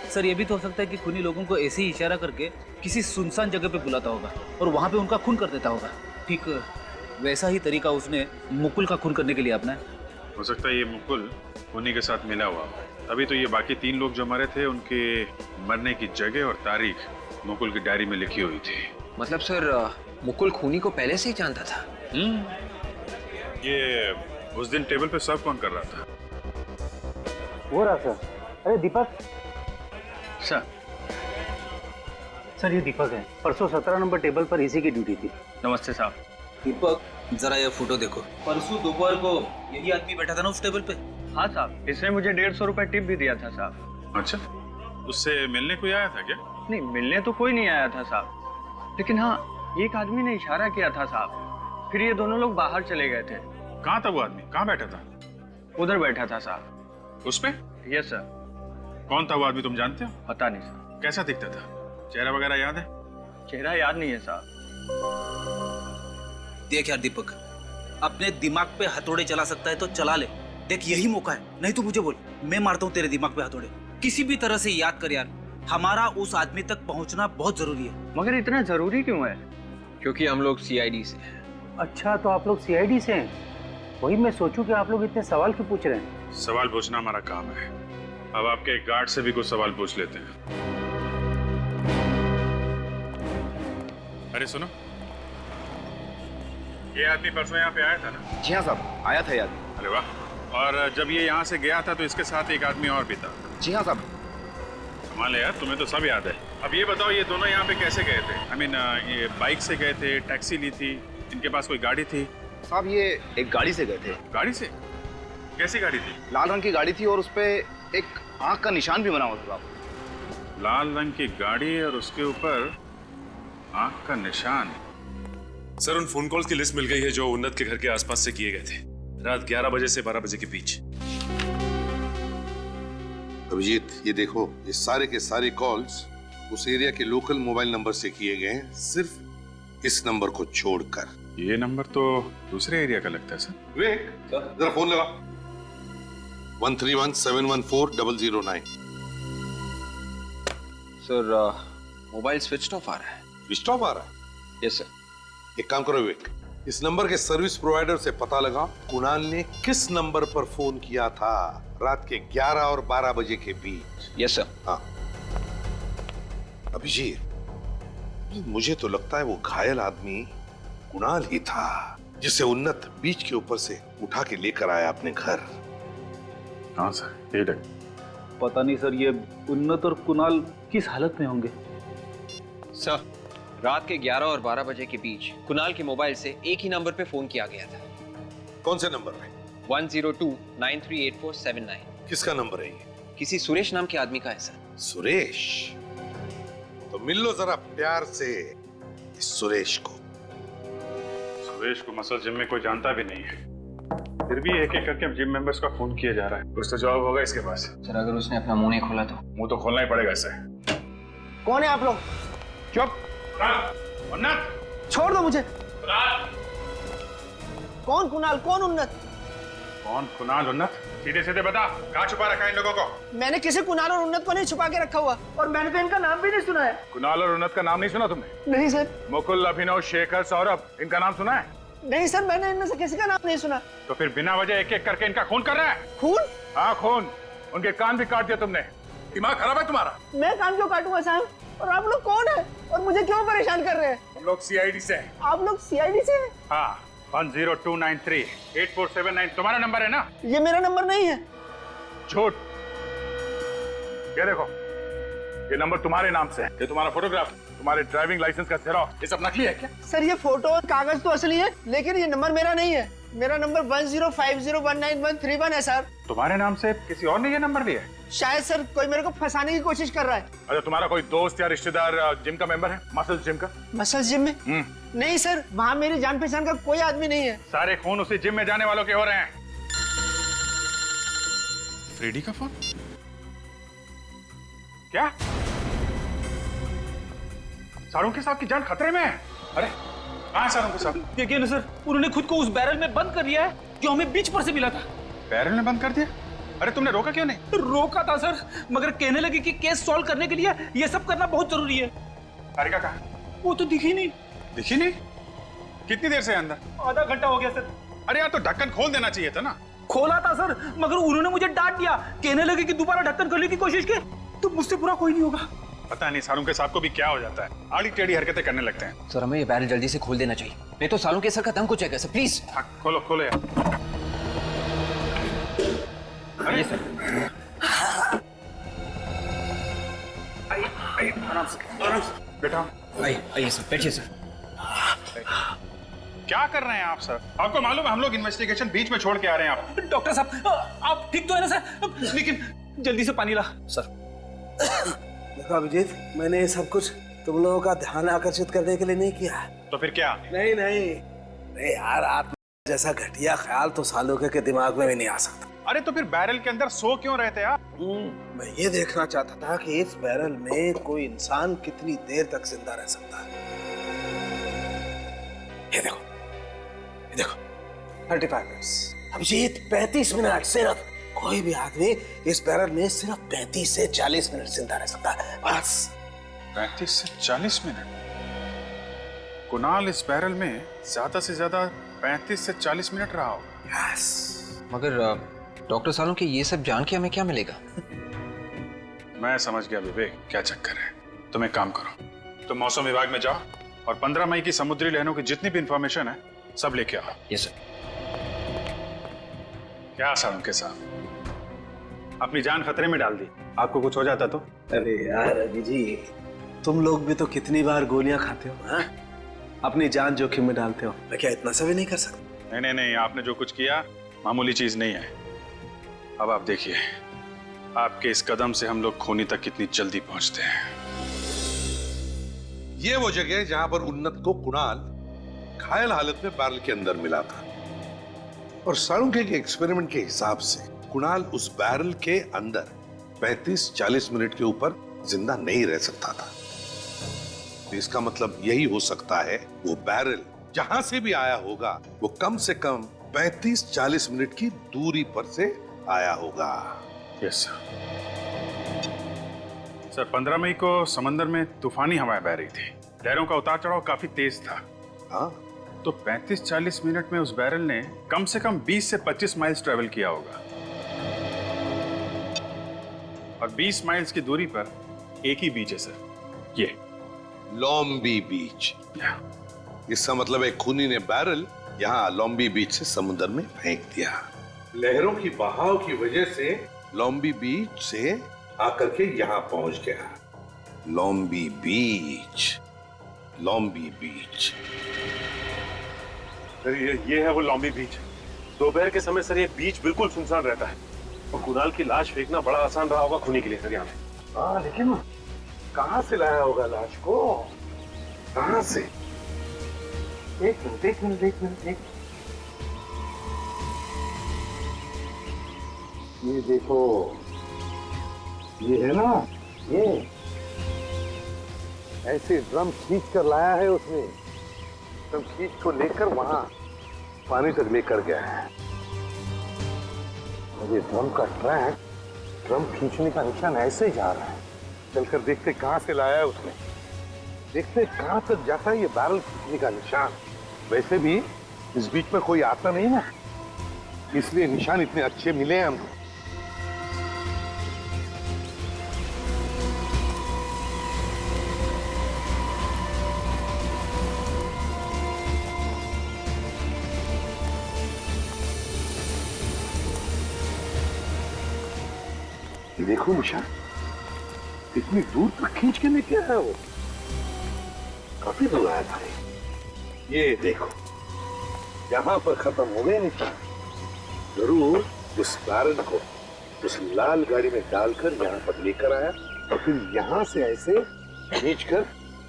सर ये भी तो हो सकता है कि खूनी लोगों को ऐसे ही इशारा करके किसी सुनसान जगह पे बुलाता होगा और वहाँ पे उनका खून कर देता होगा। ठीक वैसा ही तरीका उसने मुकुल का खून करने के लिए अपनाया। हो सकता है ये मुकुल खूनी के साथ मिला हुआ, तभी तो ये बाकी 3 लोग जो मरे थे उनके मरने की जगह और तारीख मुकुल की डायरी में लिखी हुई थी। मतलब सर मुकुल खूनी को पहले से ही जानता था? ये उस दिन टेबल पे सर्व कौन कर रहा था? वो रहा सर। अरे दीपक सर, ये दीपक है। परसों 17 नंबर टेबल पर इसी की ड्यूटी थी। नमस्ते साहब। दीपक, जरा ये फोटो देखो। परसों दोपहर को यही आदमी बैठा था ना उस टेबल पे? हाँ साहब, इसने मुझे 150 रुपए टिप भी दिया था साहब। अच्छा, उससे मिलने कोई आया था क्या? नहीं, मिलने तो कोई नहीं आया था साहब, लेकिन हाँ एक आदमी ने इशारा किया था साहब। फिर ये दोनों लोग बाहर चले गए थे। कहाँ था वो आदमी? कहाँ बैठा था? उधर बैठा था साहब। उस पे? Yes sir. कौन था वो आदमी, तुम जानते हो? पता नहीं सर। कैसा दिखता था? चेहरा वगैरह याद है? चेहरा याद नहीं है साहब। देख यार दीपक, अपने दिमाग पे हथौड़े चला सकता है तो चला ले। देख यही मौका है, नहीं तो मुझे बोल, मैं मारता हूँ तेरे दिमाग पे हथौड़े। किसी भी तरह से याद कर यार, हमारा उस आदमी तक पहुंचना बहुत जरूरी है। मगर इतना जरूरी क्यों है? क्योंकि हम लोग सीआईडी से हैं। अच्छा, तो आप लोग सीआईडी से हैं? वही मैं सोचूं कि आप लोग इतने सवाल क्यों पूछ रहे हैं। सवाल पूछना हमारा काम है। अब आपके गार्ड से भी कुछ सवाल पूछ लेते हैं। अरे सुनो, ये आदमी परसों यहाँ पे आया था ना? जी हाँ साहब, आया था याद। अरे वाह। और जब ये यहाँ से गया था तो इसके साथ एक आदमी और भी था? जी हाँ साहब। कमाल है यार, तुम्हें तो सब याद है। अब ये बताओ, ये दोनों यहाँ पे कैसे गए थे? I mean, ये बाइक से गए थे, टैक्सी ली थी, इनके पास कोई गाड़ी थी? साहब ये एक गाड़ी से गए थे। गाड़ी से? कैसी गाड़ी थी? लाल रंग की गाड़ी थी और उसपे एक आंख का निशान भी बना हुआ था साहब। लाल रंग की गाड़ी और उसके ऊपर आंख का निशान। सर उन फोन कॉल्स की लिस्ट मिल गई है जो उन्नत के घर के आसपास से किए गए थे, रात 11 बजे से 12 बजे के बीच। अभिजीत, ये देखो, ये सारे के सारे कॉल्स उस एरिया के लोकल मोबाइल नंबर से किए गए हैं, सिर्फ इस नंबर को छोड़कर। ये नंबर तो दूसरे एरिया का लगता है सर। विवेक, जरा फोन लगा। 13171140009। सर मोबाइल स्विच ऑफ आ रहा है। स्विच ऑफ आ रहा है? Yes sir. एक काम करो विवेक, इस नंबर के सर्विस प्रोवाइडर से पता लगा कुणाल ने किस नंबर पर फोन किया था रात के 11 और 12 बजे के बीच। Yes sir. हाँ अभिजीत, मुझे तो लगता है वो घायल आदमी कुणाल ही था, जिसे उन्नत बीच के ऊपर से उठा के लेकर आया अपने घर। हाँ सर, ये देख। पता नहीं सर, ये उन्नत और कुणाल किस हालत में होंगे। सर रात के 11 और 12 बजे के बीच कुणाल के मोबाइल से एक ही नंबर पे फोन किया गया था। कौन से नंबर पे? 102938479। किसका नंबर है ये? किसी सुरेश नाम के आदमी का है सर। सुरेश? तो मिल लो जरा प्यार से इस सुरेश को। सुरेश को मसल जिम में कोई जानता भी नहीं है, फिर भी एक एक करके जिम मेंबर्स का फोन किया जा रहा है। कुछ तो जवाब होगा इसके पास। सर अगर उसने अपना मुंह नहीं खोला तो? मुंह तो खोलना ही पड़ेगा इसे। कौन है आप लोग? चुप। उन्नत, छोड़ दो मुझे। कौन कुणाल, कौन उन्नत? कौन कुणाल उन्नत? सीधे सीधे बता, कहाँ छुपा रखा है इन लोगों को? मैंने किसी कुणाल और उन्नत को नहीं छुपा के रखा हुआ, और मैंने तो इनका नाम भी नहीं सुना है। कुणाल और उन्नत का नाम नहीं सुना तुमने? नहीं सर। मुकुल, अभिनव, शेखर, सौरभ, इनका नाम सुना है? नहीं सर, मैंने इनमें से किसी का नाम नहीं सुना। तो फिर बिना वजह एक एक करके इनका खून कर रहा है? खून? हाँ खून। उनके कान भी काट दिया तुमने। दिमाग खराब है तुम्हारा? मैं कान क्यों काटूंगा साहब? और आप लोग कौन है और मुझे क्यों परेशान कर रहे हैं? हम लोग सीआईडी से हैं। आप लोग सीआईडी से हैं? हाँ, 102938479 तुम्हारा नंबर है ना? ये मेरा नंबर नहीं है। झूठ। ये देखो, ये नंबर तुम्हारे नाम से है। ये तुम्हारा फोटोग्राफ, तुम्हारे ड्राइविंग लाइसेंस का जेरॉक्स, ये सब नकली है क्या? सर ये फोटो और कागज तो असली है, लेकिन ये नंबर मेरा नहीं है। मेरा नंबर 1050191131 है सर। तुम्हारे नाम से किसी और ने ये नंबर लिया है? शायद सर कोई मेरे को फंसाने की कोशिश कर रहा है। अच्छा, तुम्हारा कोई दोस्त या रिश्तेदार जिम का मेंबर है? मसल जिम का? मसल जिम में? नहीं सर, वहाँ मेरी जान पहचान का कोई आदमी नहीं है। सारे खून उसी जिम में जाने वालों के हो रहे हैं। फ्रेडी का फोन? क्या? सारों के साथ की जान खतरे में है? अरे कहाँ है सारों के साथ? देखिए ना सर, उन्होंने खुद को उस बैरल में बंद कर लिया है जो हमें बीच पर से मिला था। बैरल में बंद कर दिया? अरे तुमने रोका क्यों नहीं? रोका था सर, मगर कहने लगे कि केस सॉल्व करने के लिए ये सब करना बहुत जरूरी है। सारिका कहाँ? वो तो दिखी नहीं। दिखी नहीं? कितनी देर से अंदर? आधा घंटा हो गया सर। अरे यार, तो ढक्कन खोल देना चाहिए था ना। खोला था सर, मगर उन्होंने मुझे डांट दिया। कहने लगे कि दोबारा ढक्कन खोलने की कोशिश की तो मुझसे बुरा कोई नहीं होगा। पता नहीं सारों के साथ को भी क्या हो जाता है, आड़ी टेढ़ी हरकतें करने लगते हैं। सर हमें ये बैरल जल्दी से खोल देना चाहिए, नहीं तो सालों के सर का दम कुछ है सर, प्लीज। हाँ, खोलो खोलो यार। अरे सर आराम से बेटा। आइए सर, बैठिए सर। क्या कर रहे हैं आप सर? आपको मालूम है हम लोग इन्वेस्टिगेशन बीच में छोड़ के आ रहे हैं। आप डॉक्टर साहब, आप ठीक तो है ना सर? लेकिन जल्दी से पानी ला सर। देखो अभिजीत, मैंने ये सब कुछ तुम लोगों का ध्यान आकर्षित करने के लिए नहीं किया। तो फिर क्या? नहीं यार, आप जैसा घटिया ख्याल तो सालों के दिमाग में भी नहीं आ सकता। अरे तो फिर बैरल के अंदर सो क्यों रहते आप? मैं ये देखना चाहता था कि इस बैरल में कोई इंसान कितनी देर तक जिंदा रह सकता है। ये देखो 35 मिनट्स। अब ये 35 मिनट सिर्फ, कोई भी आदमी इस बैरल में सिर्फ 35 से 40 मिनट जिंदा रह सकता है, बस। 35 से 40 मिनट? कुणाल इस बैरल में ज्यादा से ज्यादा 35 से 40 मिनट रहा होगा। यस। मगर डॉक्टर सालों ये सब जान के हमें क्या मिलेगा? मैं समझ गया विवेक, क्या चक्कर है। तुम एक काम करो, तुम मौसम विभाग में जाओ और 15 मई की समुद्री लहरों की जितनी भी इंफॉर्मेशन है सब लेके आओ। Yes sir. क्या सालों के साथ अपनी जान खतरे में डाल दी, आपको कुछ हो जाता तो? अरे यार अभी जी, तुम लोग भी तो कितनी बार गोलियां खाते हो, हाँ? अपनी जान जोखिम में डालते हो। मैं क्या इतना सा भी नहीं कर सकता? नहीं, आपने जो कुछ किया मामूली चीज नहीं है। अब आप देखिए, आपके इस कदम से हम लोग खूनी तक कितनी जल्दी पहुंचते हैं। ये वो जगह है जहां पर उन्नत को कुणाल घायल हालत में बैरल के अंदर मिला था, और साळुंखे के एक्सपेरिमेंट के हिसाब से कुणाल उस बैरल के अंदर 35-40 मिनट के ऊपर जिंदा नहीं रह सकता था। तो इसका मतलब यही हो सकता है, वो बैरल जहां से भी आया होगा वो कम से कम 35-40 मिनट की दूरी पर से आया होगा। Yes sir. 15 मई को समंदर में तूफानी हवाएं बह रही थी, लहरों का उतार चढ़ाव काफी तेज था। हाँ, तो 35-40 मिनट में उस बैरल ने कम से कम 20 से 25 माइल्स ट्रेवल किया होगा, और 20 माइल्स की दूरी पर एक ही बीच है सर, ये लॉम्बी बीच। इसका मतलब है खूनी ने बैरल यहाँ लॉम्बी बीच से समुद्र में फेंक दिया। लहरों की बहाव की वजह से लॉम्बी बीच से आकर के यहाँ पहुंच गया। लॉम्बी बीच, लॉम्बी बीच। सर ये है वो लॉम्बी बीच। दोपहर के समय सर ये बीच बिल्कुल सुनसान रहता है, और कुणाल की लाश फेंकना बड़ा आसान रहा होगा खूनी के लिए सर यहाँ पे। हाँ, लेकिन कहाँ से लाया होगा लाश को? कहाँ से? एक मिनट। ये देखो, ये है ना, ये ऐसे ड्रम खींच कर लाया है उसने। ड्रम खींच को लेकर वहां पानी तक लेकर गया है। और ये ड्रम का ट्रैक, ड्रम खींचने का निशान ऐसे ही जा रहा है। चलकर देखते कहां से लाया है उसने, देखते कहां तक जाता है ये बैरल खींचने का निशान। वैसे भी इस बीच में कोई आता नहीं ना, इसलिए निशान इतने अच्छे मिले हैं हमको। देखो निशान, इतनी दूर तक खींच के लेके आया वो, काफी दूर आया था। ये देखो, यहाँ पर खत्म हो गए निशान। जरूर उस बैरल को उस लाल गाड़ी में डालकर यहाँ पर लेकर आया, और फिर यहाँ से ऐसे खींचकर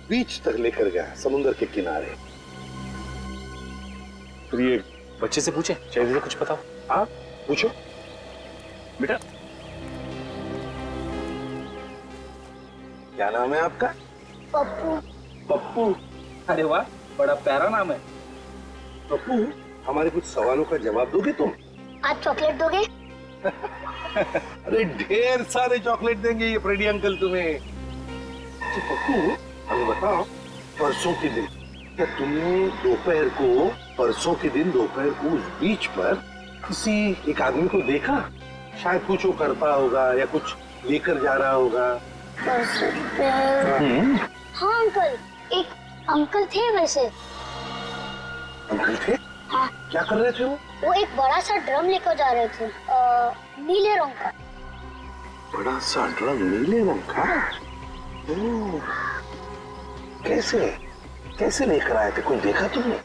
बीच तक लेकर गया, समुद्र के किनारे। तो ये बच्चे से पूछे, चाहिए कुछ बताओ। हाँ पूछो बेटा। क्या नाम है आपका? पप्पू। पप्पू? अरे वाह, बड़ा प्यारा नाम है। पप्पू, हमारे कुछ सवालों का जवाब दोगे तुम? आज चॉकलेट दोगे? अरे ढेर सारे चॉकलेट देंगे ये फ्रेडी अंकल तुम्हें। अच्छा पप्पू, हमें बताओ, परसों के दिन क्या तुमने दोपहर को, परसों के दिन दोपहर को उस बीच पर किसी एक आदमी को देखा? शायद कुछ वो करता होगा या कुछ लेकर जा रहा होगा। हाँ अंकल, एक अंकल थे वैसे। अंकल थे? हाँ। क्या कर रहे थे वो? वो एक बड़ा सा ड्रम लेकर जा रहे थे, नीले रंग का। बड़ा सा ड्रम नीले रंग का? कैसे कैसे लेकर आए थे? कोई देखा तुमने?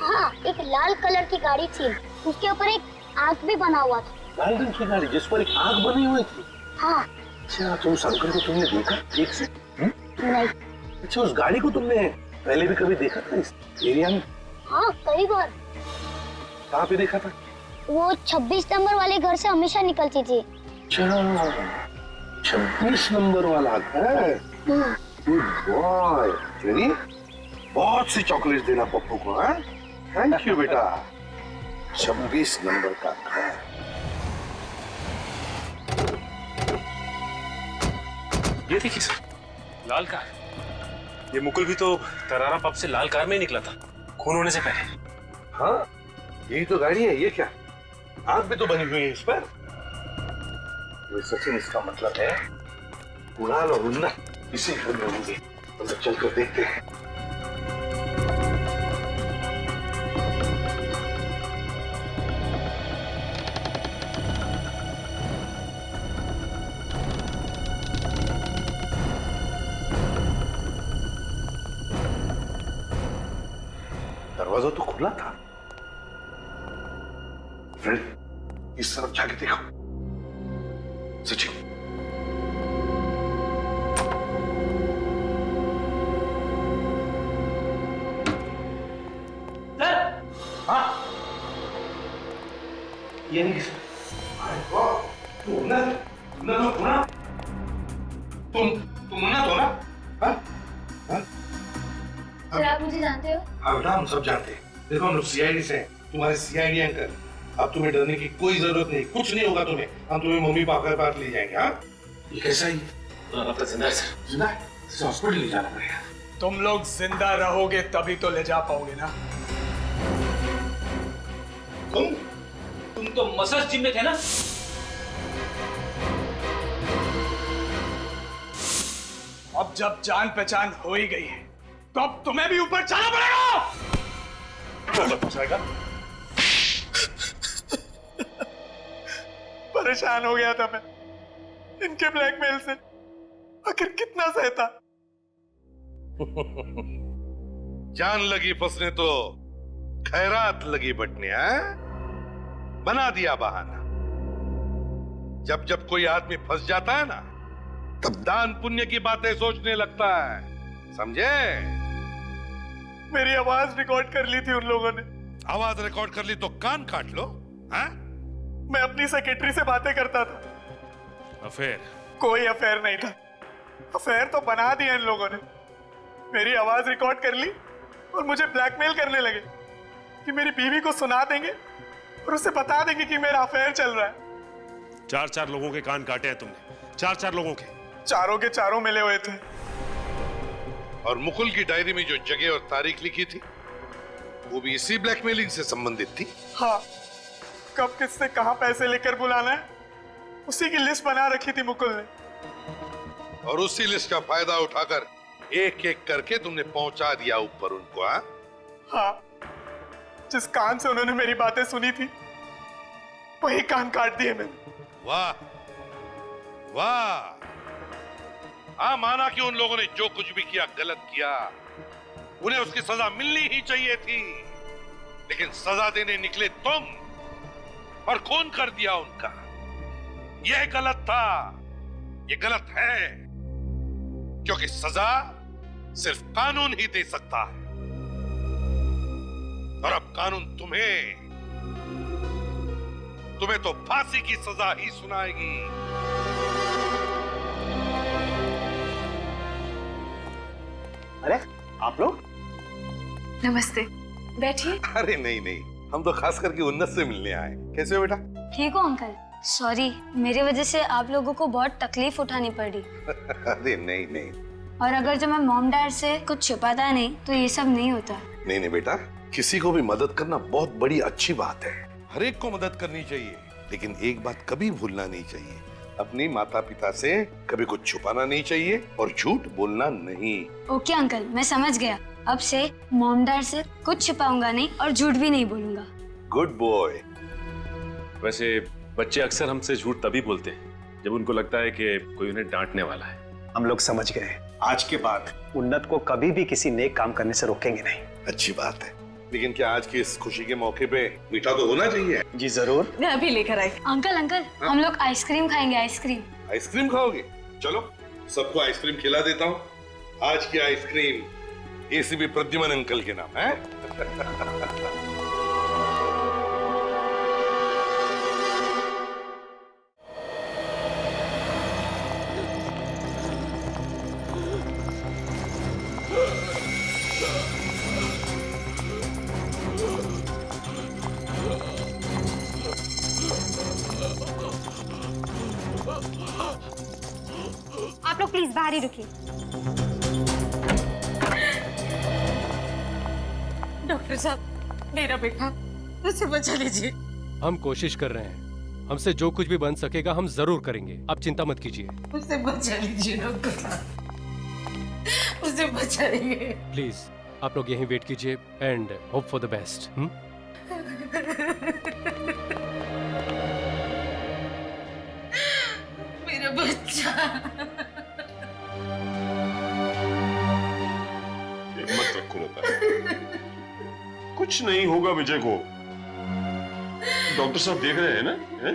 हाँ, एक लाल कलर की गाड़ी थी, उसके ऊपर एक आग भी बना हुआ था। लाल रंग की गाड़ी जिस पर एक आग बनी हुई थी? हाँ। अच्छा, तुम उस अंकल को तुमने देखा ठीक से? नहीं। अच्छा, उस गाड़ी को तुमने पहले भी कभी देखा था इस एरिया में? हाँ, कई बार। कहाँ पे देखा था? वो 26 नंबर वाले घर से हमेशा निकलती थी। 26 नंबर वाला घर। Good boy. चलिए बहुत सी चॉकलेट देना पप्पू को। है थैंक यू बेटा। 26 नंबर का घर। ये देखिए सर, लाल कार। ये मुकुल भी तो तरारा पब से लाल कार में ही निकला था, खून होने से पहले। हाँ यही तो गाड़ी है। ये क्या आग भी तो बनी हुई है इस पर। ये सचिन, इसका मतलब है कुणाल और उन्नत इसी घर में होंगे। अंदर चलकर देखते हैं। दरवाजा तो खुला था। फ्रेंड इस तरफ जाके देखो। सचिन सर। हाँ ये नहीं तुम उन्नत हो ना? हाँ? हाँ? सर आप मुझे जानते हो? हाँ बेटा हम सब जानते हैं। देखो हम लोग सीआईडी से हैं, तुम्हारे सीआईडी अंकल। अब तुम्हें डरने की कोई जरूरत नहीं, कुछ नहीं होगा तुम्हें। हम तुम्हें मम्मी पापा के पास ले जाएंगे। हाँ ये कैसा ही अब तो जिंदा है सर। जिंदा है? हॉस्पिटल ले जाना पड़ेगा। तुम लोग जिंदा रहोगे तभी तो ले जा पाओगे ना। तुम तो मसाज जिम में थे ना? अब जब जान पहचान हो ही गई है तो अब तुम्हें भी ऊपर जाना पड़ेगा। परेशान हो गया था मैं इनके ब्लैकमेल से। आखिर कितना सहता। जान लगी फंसने तो खैरात लगी बटने। बना दिया बहाना। जब जब कोई आदमी फंस जाता है ना, तब दान पुण्य की बातें सोचने लगता है। समझे? मेरी आवाज रिकॉर्ड कर ली थी उन लोगों ने। आवाज रिकॉर्ड कर ली तो कान काट लो। हाँ? मैं अपनी सेक्रेटरी से बातें करता था। अफेयर? कोई अफेयर नहीं था। अफेयर तो बना दिया इन लोगों ने। मेरी आवाज रिकॉर्ड कर ली और मुझे ब्लैकमेल करने लगे कि मेरी बीवी को सुना देंगे और उसे बता देंगे कि मेरा अफेयर चल रहा है। 4 लोगों के कान काटे हैं तुमने। 4 लोगों के। चारों के चारों मिले हुए थे। और मुकुल की डायरी में जो जगह और तारीख लिखी थी वो भी इसी ब्लैकमेलिंग से संबंधित थी। हाँ, कब किससे कहां पैसे लेकर बुलाना है उसी की लिस्ट बना रखी थी मुकुल ने। और उसी लिस्ट का फायदा उठाकर एक एक करके तुमने पहुंचा दिया ऊपर उनको। हाँ, जिस कान से उन्होंने मेरी बातें सुनी थी वही कान काट दिए मैंने। वाह वाह। हाँ माना कि उन लोगों ने जो कुछ भी किया गलत किया, उन्हें उसकी सजा मिलनी ही चाहिए थी। लेकिन सजा देने निकले तुम और खून कर दिया उनका। यह गलत था, यह गलत है, क्योंकि सजा सिर्फ कानून ही दे सकता है। और अब कानून तुम्हें तो फांसी की सजा ही सुनाएगी। अरे आप लोग? नमस्ते, बैठिए। अरे नहीं नहीं, हम तो खास करके उन्नत से मिलने आए। कैसे हो बेटा? ठीक हो अंकल? सॉरी, मेरी वजह से आप लोगों को बहुत तकलीफ उठानी पड़ी। अरे नहीं नहीं। और अगर जो मैं मॉम डैड से कुछ छुपाता नहीं तो ये सब नहीं होता। नहीं नहीं बेटा, किसी को भी मदद करना बहुत बड़ी अच्छी बात है। हर एक को मदद करनी चाहिए, लेकिन एक बात कभी भूलना नहीं चाहिए, अपनी माता पिता से कभी कुछ छुपाना नहीं चाहिए और झूठ बोलना नहीं। ओके अंकल, मैं समझ गया। अब से मॉम डैड से कुछ छुपाऊंगा नहीं और झूठ भी नहीं बोलूंगा। Good boy. वैसे बच्चे अक्सर हमसे झूठ तभी बोलते हैं जब उनको लगता है कि कोई उन्हें डांटने वाला है। हम लोग समझ गए। आज के बाद उन्नत को कभी भी किसी नेक काम करने से रोकेंगे नहीं। अच्छी बात है, लेकिन क्या आज की इस खुशी के मौके पे मीठा तो होना चाहिए? जी जरूर। मैं अभी लेकर आई। अंकल अंकल, हम लोग आइसक्रीम खाएंगे। आइसक्रीम? आइसक्रीम खाओगे? चलो सबको आइसक्रीम खिला देता हूँ। आज की आइसक्रीम एसीपी प्रद्युमन अंकल के नाम है। प्लीज बाहर ही रुकिए। डॉक्टर साहब, मेरा बेटा, उसे बचा लीजिए। हम कोशिश कर रहे हैं, हमसे जो कुछ भी बन सकेगा हम जरूर करेंगे, आप चिंता मत कीजिए। उसे बचा लीजिए डॉक्टर साहब, उसे बचाइए। प्लीज आप लोग यहीं वेट कीजिए and hope for the best. मेरा बच्चा। हिम्मत रखो लता, कुछ नहीं होगा विजय को। डॉक्टर साहब देख रहे हैं ना, है?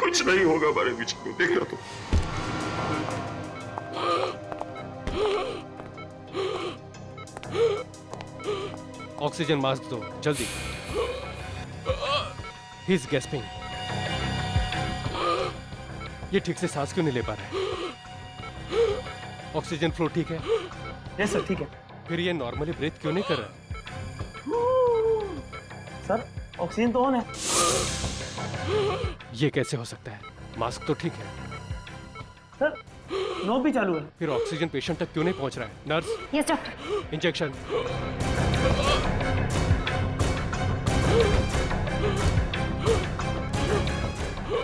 कुछ नहीं होगा हमारे विजय को, देखना तो। ऑक्सीजन मास्क दो जल्दी। He is gasping. ये ठीक से सांस क्यों नहीं ले पा रहा है? ऑक्सीजन फ्लो ठीक है? यस सर ठीक है। फिर ये नॉर्मली ब्रीथ क्यों नहीं कर रहा? सर ऑक्सीजन तो ऑन है। ये कैसे हो सकता है? मास्क तो ठीक है। सर नोब भी चालू है। फिर ऑक्सीजन पेशेंट तक क्यों नहीं पहुंच रहा है? Nurse. Yes doctor. Injection.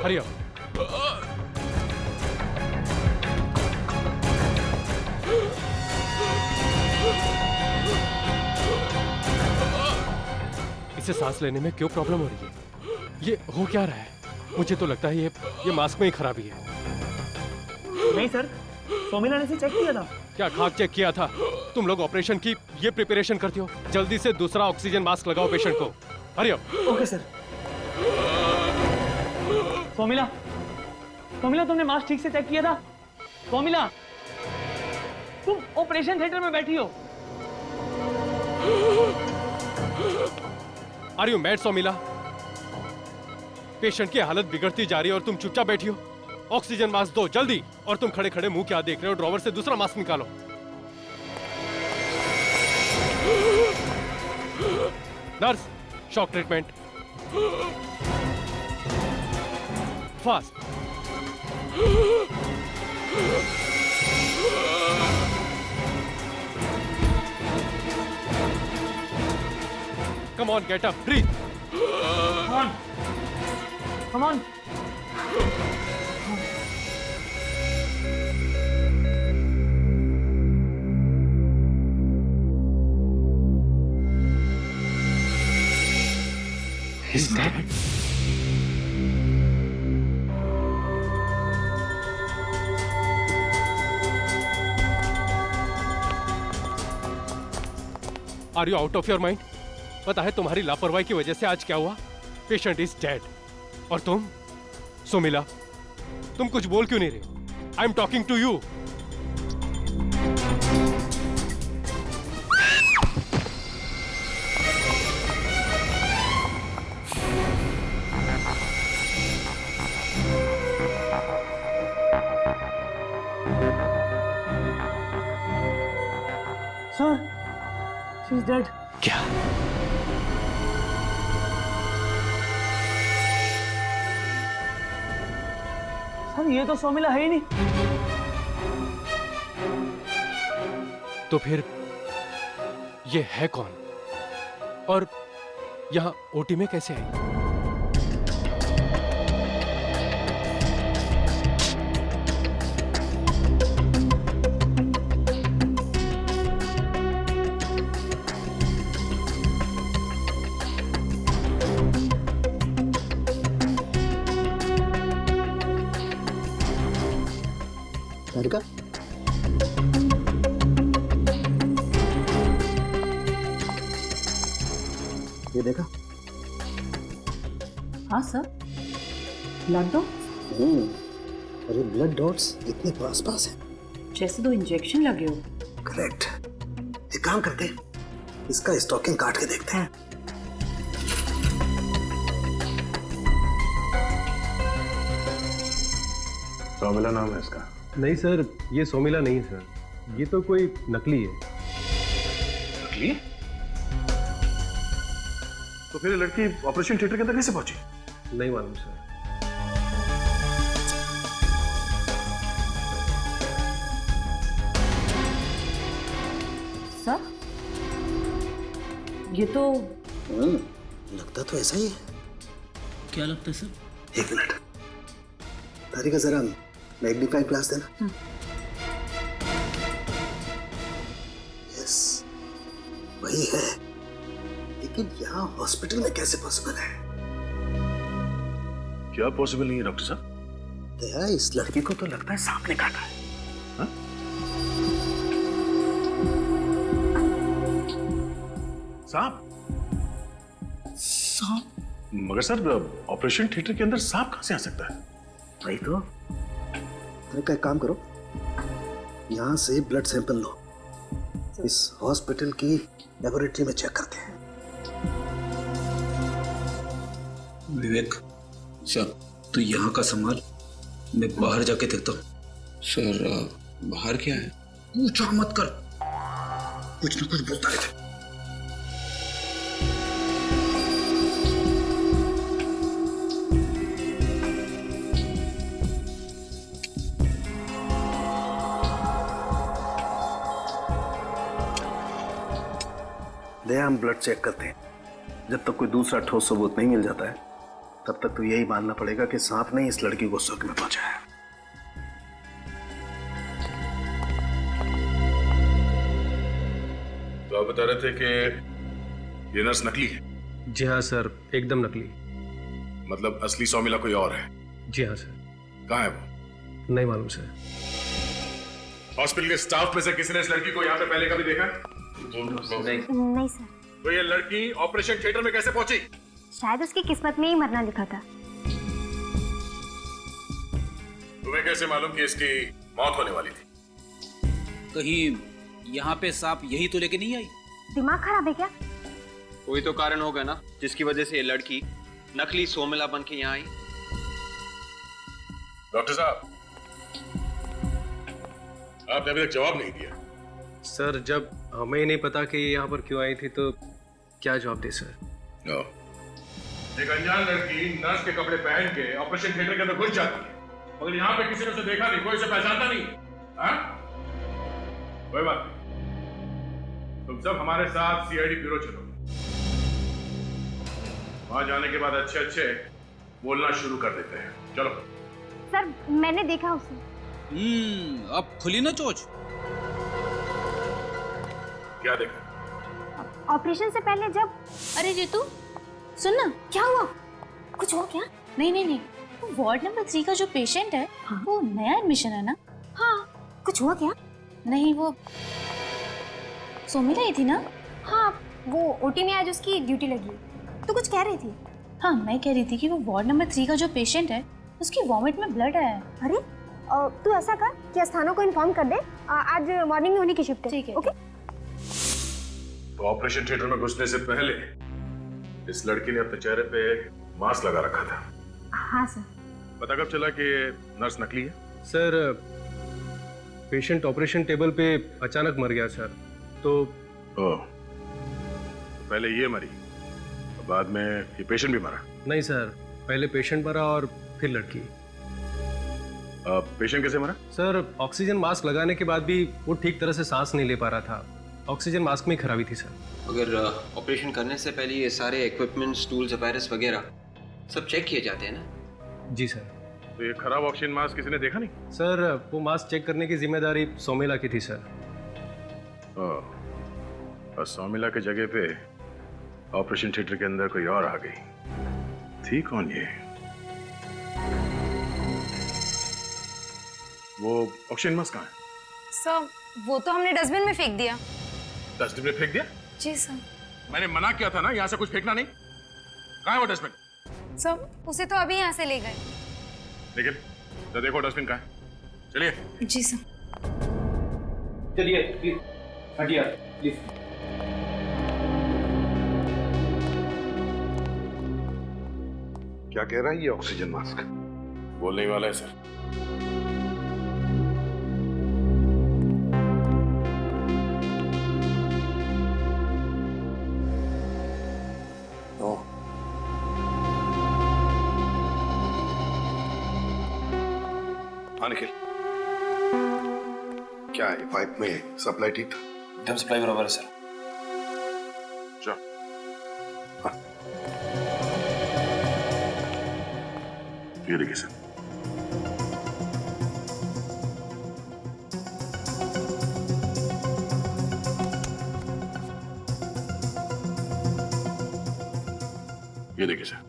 Hurry up. इसे सांस लेने में क्यों प्रॉब्लम हो रही है? ये हो क्या रहा है? मुझे तो लगता है ये मास्क में ही खराबी है। नहीं सर, सोमिला ने इसे चेक किया था। क्या खाक चेक किया था? तुम लोग ऑपरेशन की ये प्रिपरेशन करते हो? जल्दी से दूसरा ऑक्सीजन मास्क लगाओ पेशेंट को। Hurry up. Okay sir. Somila, Somila तुमने मास्क ठीक से चेक किया था? सोमिला, तुम ऑपरेशन थिएटर में बैठी हो। Are you mad Somila? Patient की हालत बिगड़ती जा रही है और तुम चुपचाप बैठी हो। ऑक्सीजन मास्क दो जल्दी। और तुम खड़े खड़े मुंह क्या देख रहे हो? ड्रॉवर से दूसरा मास्क निकालो। Nurse, shock treatment fast. Come on, get up, breathe. Come on. Come on. He's dead. Are you out of your mind? पता है तुम्हारी लापरवाही की वजह से आज क्या हुआ? Patient is dead. और तुम सुमिला, तुम कुछ बोल क्यों नहीं रहे? I am talking to you. Sir, she's dead. क्या? सर ये तो सोमिला है ही नहीं। तो फिर ये है कौन? और यहां ओटी में कैसे आई? लड़का ये देखा? हाँ सर, ब्लड डॉट्स। अरे ब्लड डॉट्स इतने पास पास हैं। जैसे दो इंजेक्शन लगे हो। करेक्ट। एक काम करते, इसका स्टॉकिंग काट के देखते हैं। सोमिला नाम है इसका? नहीं सर, ये सोमिला नहीं है सर, ये तो कोई नकली है। नकली? तो फिर लड़की ऑपरेशन थिएटर के अंदर कैसे पहुंची? नहीं मालूम सर। सर? ये तो लगता तो ऐसा ही है। क्या लगता है सर? 1 मिनट, तारिका जरा मैग्नीफाइंग ग्लास देना। यस, वही है, लेकिन यहाँ हॉस्पिटल में कैसे पॉसिबल है? क्या पॉसिबल नहीं है डॉक्टर साहब? दया, इस लड़की को तो लगता है सांप ने काटा है। सांप? सांप? मगर सर, ऑपरेशन थिएटर के अंदर सांप कहां से आ सकता है? वही तो। तारिका, एक काम करो, यहाँ से ब्लड सैंपल लो, इस हॉस्पिटल की लेबोरेटरी में चेक करते हैं। विवेक सर, तू यहाँ का संभाल, मैं बाहर जाके देखता हूँ। सर, बाहर क्या है? पूछा मत कर, कुछ न कुछ बोलता रहता। दया, हम ब्लड चेक करते हैं। जब तक कोई दूसरा ठोस सबूत नहीं मिल जाता है, तब तक तो यही मानना पड़ेगा कि सांप ने इस लड़की को स्वर्ग में पहुंचाया है। तो आप बता रहे थे कि ये नर्स नकली है? जी हाँ सर, एकदम नकली। मतलब असली सौमिला कोई और है? जी हाँ सर। कहाँ है वो? नहीं मालूम सर। हॉस्पिटल के स्टाफ में से किसी ने इस लड़की को यहाँ पे पहले कभी देखा? नहीं सर। तो ये लड़की ऑपरेशन थिएटर में कैसे पहुंची? शायद उसकी किस्मत में ही मरना लिखा था। तुम्हें कैसे मालूम कि इसकी मौत होने वाली थी? कहीं यहाँ पे सांप यही तो लेके नहीं आई? दिमाग खराब है क्या? कोई तो कारण होगा ना, जिसकी वजह से ये लड़की नकली सोमिला बन के यहाँ आई। डॉक्टर साहब, आपने अभी तक जवाब नहीं दिया। सर, जब हमें ही नहीं पता कि ये यहाँ पर क्यों आई थी तो क्या जवाब दे सर? एक अनजान लड़की नर्स के कपड़े पहन के ऑपरेशन थिएटर के अंदर घुस जाती है, मगर यहाँ पे किसी ने उसे देखा नहीं, कोई उसे पहचानता नहीं। हाँ? कोई बात नहीं, तुम सब हमारे साथ सीआईडी ब्यूरो चलो। वहां जाने के बाद अच्छे अच्छे बोलना शुरू कर देते हैं। चलो। सर, मैंने देखा उसे। अब खुली ना चोच। क्या देखा? ऑपरेशन से पहले जब... अरे रितु, सुन ना। क्या हुआ? कुछ हुआ क्या? नहीं, वो वार्ड नंबर 3 का जो पेशेंट है, हाँ? वो नया एडमिशन है ना? हाँ। कुछ हुआ क्या? नहीं, वो सोमिला ही थी ना? हाँ, वो ओटी में आज उसकी ड्यूटी लगी। तो कुछ कह रही थी? हाँ, मैं कह रही थी कि वो वार्ड नंबर 3 का जो पेशेंट है, उसकी वॉमिट में ब्लड आया है। अरे, तू ऐसा कर कि अस्थानों को इन्फॉर्म कर दे, आज मॉर्निंग में होने की शिफ्ट है। ठीक है। ओके? तो ऑपरेशन थिएटर में घुसने से पहले इस लड़की ने अपने चेहरे पे मास्क लगा रखा था। हाँ सर। पता कब चला कि नर्स नकली है? सर, पेशेंट ऑपरेशन टेबल पे अचानक मर गया सर, तो पहले ये मरी, बाद में ये पेशेंट भी मरा? नहीं सर, पहले पेशेंट मरा और फिर लड़की। पेशेंट कैसे मरा? सर, ऑक्सीजन मास्क लगाने के बाद भी वो ठीक तरह से सांस नहीं ले पा रहा था। ऑक्सीजन मास्क में ही खराबी थी सर। अगर ऑपरेशन करने से पहले ये सारे इक्विपमेंट्स, टूल्स, अपैरेट्स वगैरह सब चेक किए जाते हैं ना? जी सर। तो ये खराब ऑक्सीजन मास्क किसी ने देखा नहीं? सर, वो मास्क चेक करने की जिम्मेदारी सोमिला की थी सर। और सोमिला के जगह पे ऑपरेशन थिएटर के अंदर कोई और आ गई। थी कौन ये? वो ऑक्सीजन मास्क कहाँ है? सर, वो तो हमने डस्टबिन में फेंक दिया। डस्टबिन में फेंक दिया? जी सर। मैंने मना किया था ना यहाँ से कुछ फेंकना नहीं। कहाँ है वो डस्टबिन? सर, उसे तो अभी यहाँ से ले गए। लेकिन तो देखो डस्टबिन कहाँ है। चलिए। जी सर। चलिए प्लीज, हटिए प्लीज। क्या कह रहा है ये ऑक्सीजन मास्क? बोलने ही वाला है सर। हाँ निखिल, क्या है पाइप में सप्लाई ठीक था? विक्टिम सप्लाई बराबर है सर। ये देखिए सर। ये देखिए सर,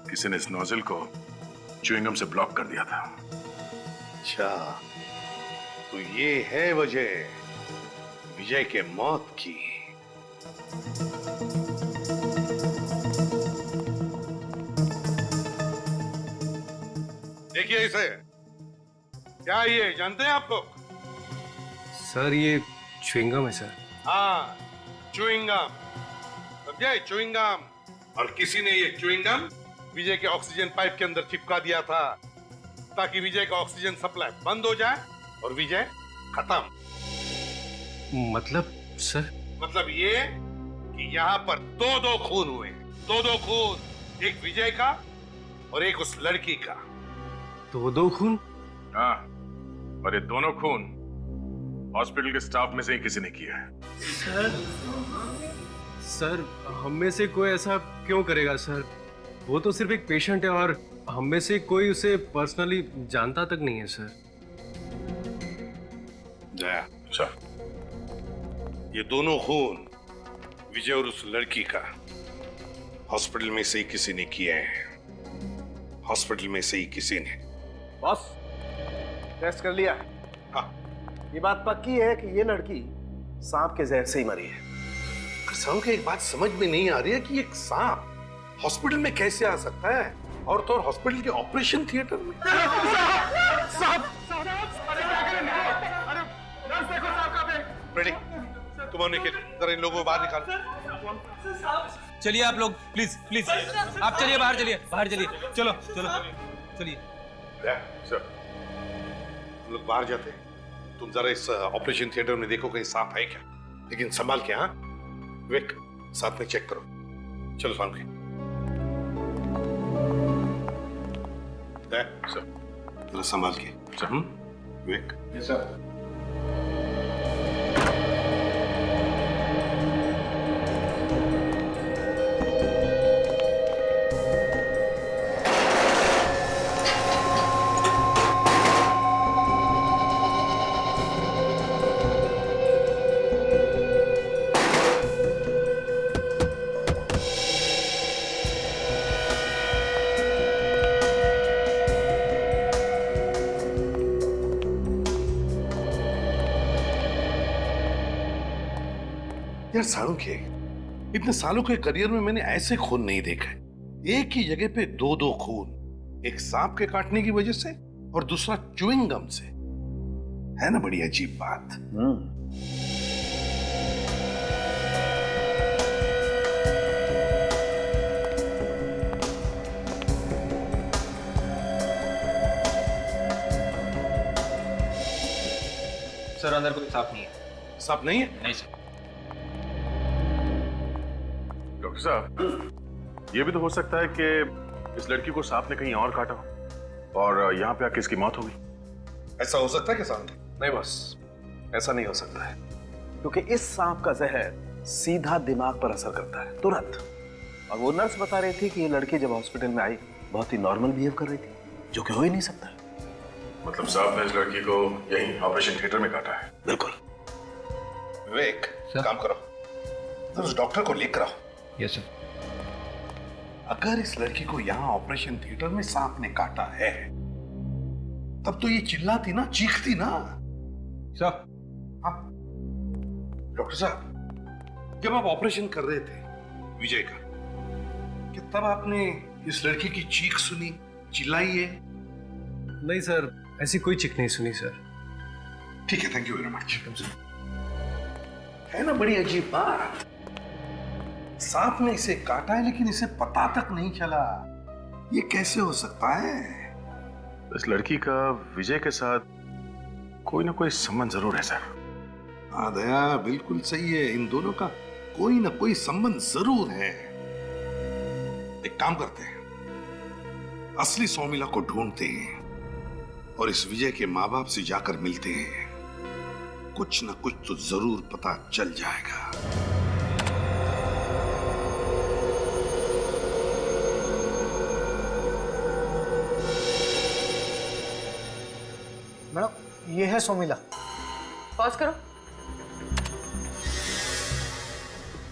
किसी ने इस नोजल को च्युइंगम से ब्लॉक कर दिया था। अच्छा, तो ये है वजह विजय के मौत की। देखिए इसे, क्या ये जानते हैं आप लोग? सर ये च्युइंगम है सर। हाँ, च्युइंगम, समझे? च्युइंगम। और किसी ने ये च्युइंगम विजय के ऑक्सीजन पाइप के अंदर चिपका दिया था ताकि विजय का ऑक्सीजन सप्लाई बंद हो जाए और विजय खत्म। मतलब सर? मतलब ये कि यहाँ पर दो खून हुए, दो खून, एक विजय का और एक उस लड़की का। दो खून? हाँ, और ये दोनों खून हॉस्पिटल के स्टाफ में से ही किसी ने किया है। सर हम में से कोई ऐसा क्यों करेगा सर? वो तो सिर्फ एक पेशेंट है और हम में से कोई उसे पर्सनली जानता तक नहीं है सर। जया, अच्छा, ये दोनों खून विजय और उस लड़की का हॉस्पिटल में से ही किसी ने किए हैं। हॉस्पिटल में से ही किसी ने। बॉस, टेस्ट कर लिया? हाँ। ये बात पक्की है कि ये लड़की सांप के जहर से ही मरी है। सांप की एक बात समझ में नहीं आ रही है कि एक सांप हॉस्पिटल में कैसे आ सकता है, और तो हॉस्पिटल के ऑपरेशन थिएटर में। रेडी, तुम निकल, जरा इन लोगों को बाहर निकालो। चलिए आप लोग, प्लीज प्लीज आप चलिए, बाहर चलिए, बाहर चलिए, चलो चलो चलिए। तुम लोग बाहर जाते, तुम जरा इस ऑपरेशन थिएटर में देखो कहीं सांप है क्या, लेकिन संभाल के। हाँ विक, साथ में चेक करो। चलो फारूकी। जरा संभाल के। विक। Yes sir. यार साळुंखे, इतने सालों के करियर में मैंने ऐसे खून नहीं देखे। एक ही जगह पे दो खून, एक सांप के काटने की वजह से और दूसरा च्युइंग गम से। है ना बड़ी अजीब बात। सर अंदर कोई सांप नहीं है। सांप नहीं है? नहीं सर। डॉक्टर साहब, ये भी तो हो सकता है कि इस लड़की को सांप ने कहीं और काटा हो और यहाँ पे आके इसकी मौत हो गई। ऐसा हो सकता है क्या सांप? नहीं बस, ऐसा नहीं हो सकता है, क्योंकि इस सांप का जहर सीधा दिमाग पर असर करता है तुरंत। और वो नर्स बता रही थी कि ये लड़की जब हॉस्पिटल में आई बहुत ही नॉर्मल बिहेव कर रही थी, जो कि हो ही नहीं सकता। मतलब सांप ने इस लड़की को यहीं ऑपरेशन थिएटर में काटा है? बिल्कुल। विवेक, काम करो, तो उस डॉक्टर को लेकर आओ। Yes sir. अगर इस लड़की को यहाँ ऑपरेशन थिएटर में सांप ने काटा है, तब तो ये चिल्लाती ना, चीखती ना। सर। हाँ डॉक्टर साहब, जब आप ऑपरेशन कर रहे थे विजय का, क्या तब आपने इस लड़की की चीख सुनी, चिल्लाई है? नहीं सर, ऐसी कोई चीख नहीं सुनी सर। ठीक है, थैंक यू वेरी मच। है ना बड़ी अजीब बात, सांप ने इसे काटा है लेकिन इसे पता तक नहीं चला। ये कैसे हो सकता है? इस लड़की का विजय के साथ कोई ना कोई संबंध जरूर है सर। हाँ दया, बिल्कुल सही है, इन दोनों का कोई ना कोई संबंध जरूर है। एक काम करते हैं, असली सौमिला को ढूंढते हैं और इस विजय के माँ बाप से जाकर मिलते हैं। कुछ ना कुछ तो जरूर पता चल जाएगा। मैडम ये है सोमिला। पॉज करो।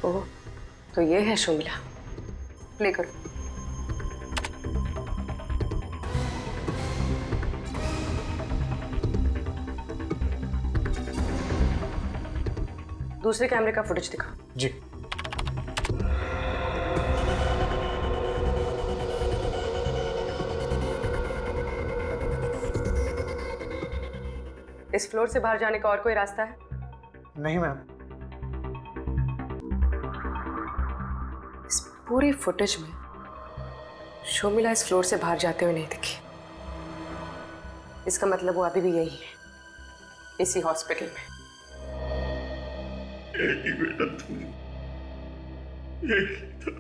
ओह, तो ये है शोमिला। प्ले करो। दूसरे कैमरे का फुटेज दिखा। जी। इस फ्लोर से बाहर जाने का और कोई रास्ता है? नहीं मैम। इस पूरी फुटेज में शोमिला इस फ्लोर से बाहर जाते हुए नहीं दिखी। इसका मतलब वो अभी भी यही है, इसी हॉस्पिटल में। एक ही बेटा था, एक ही था।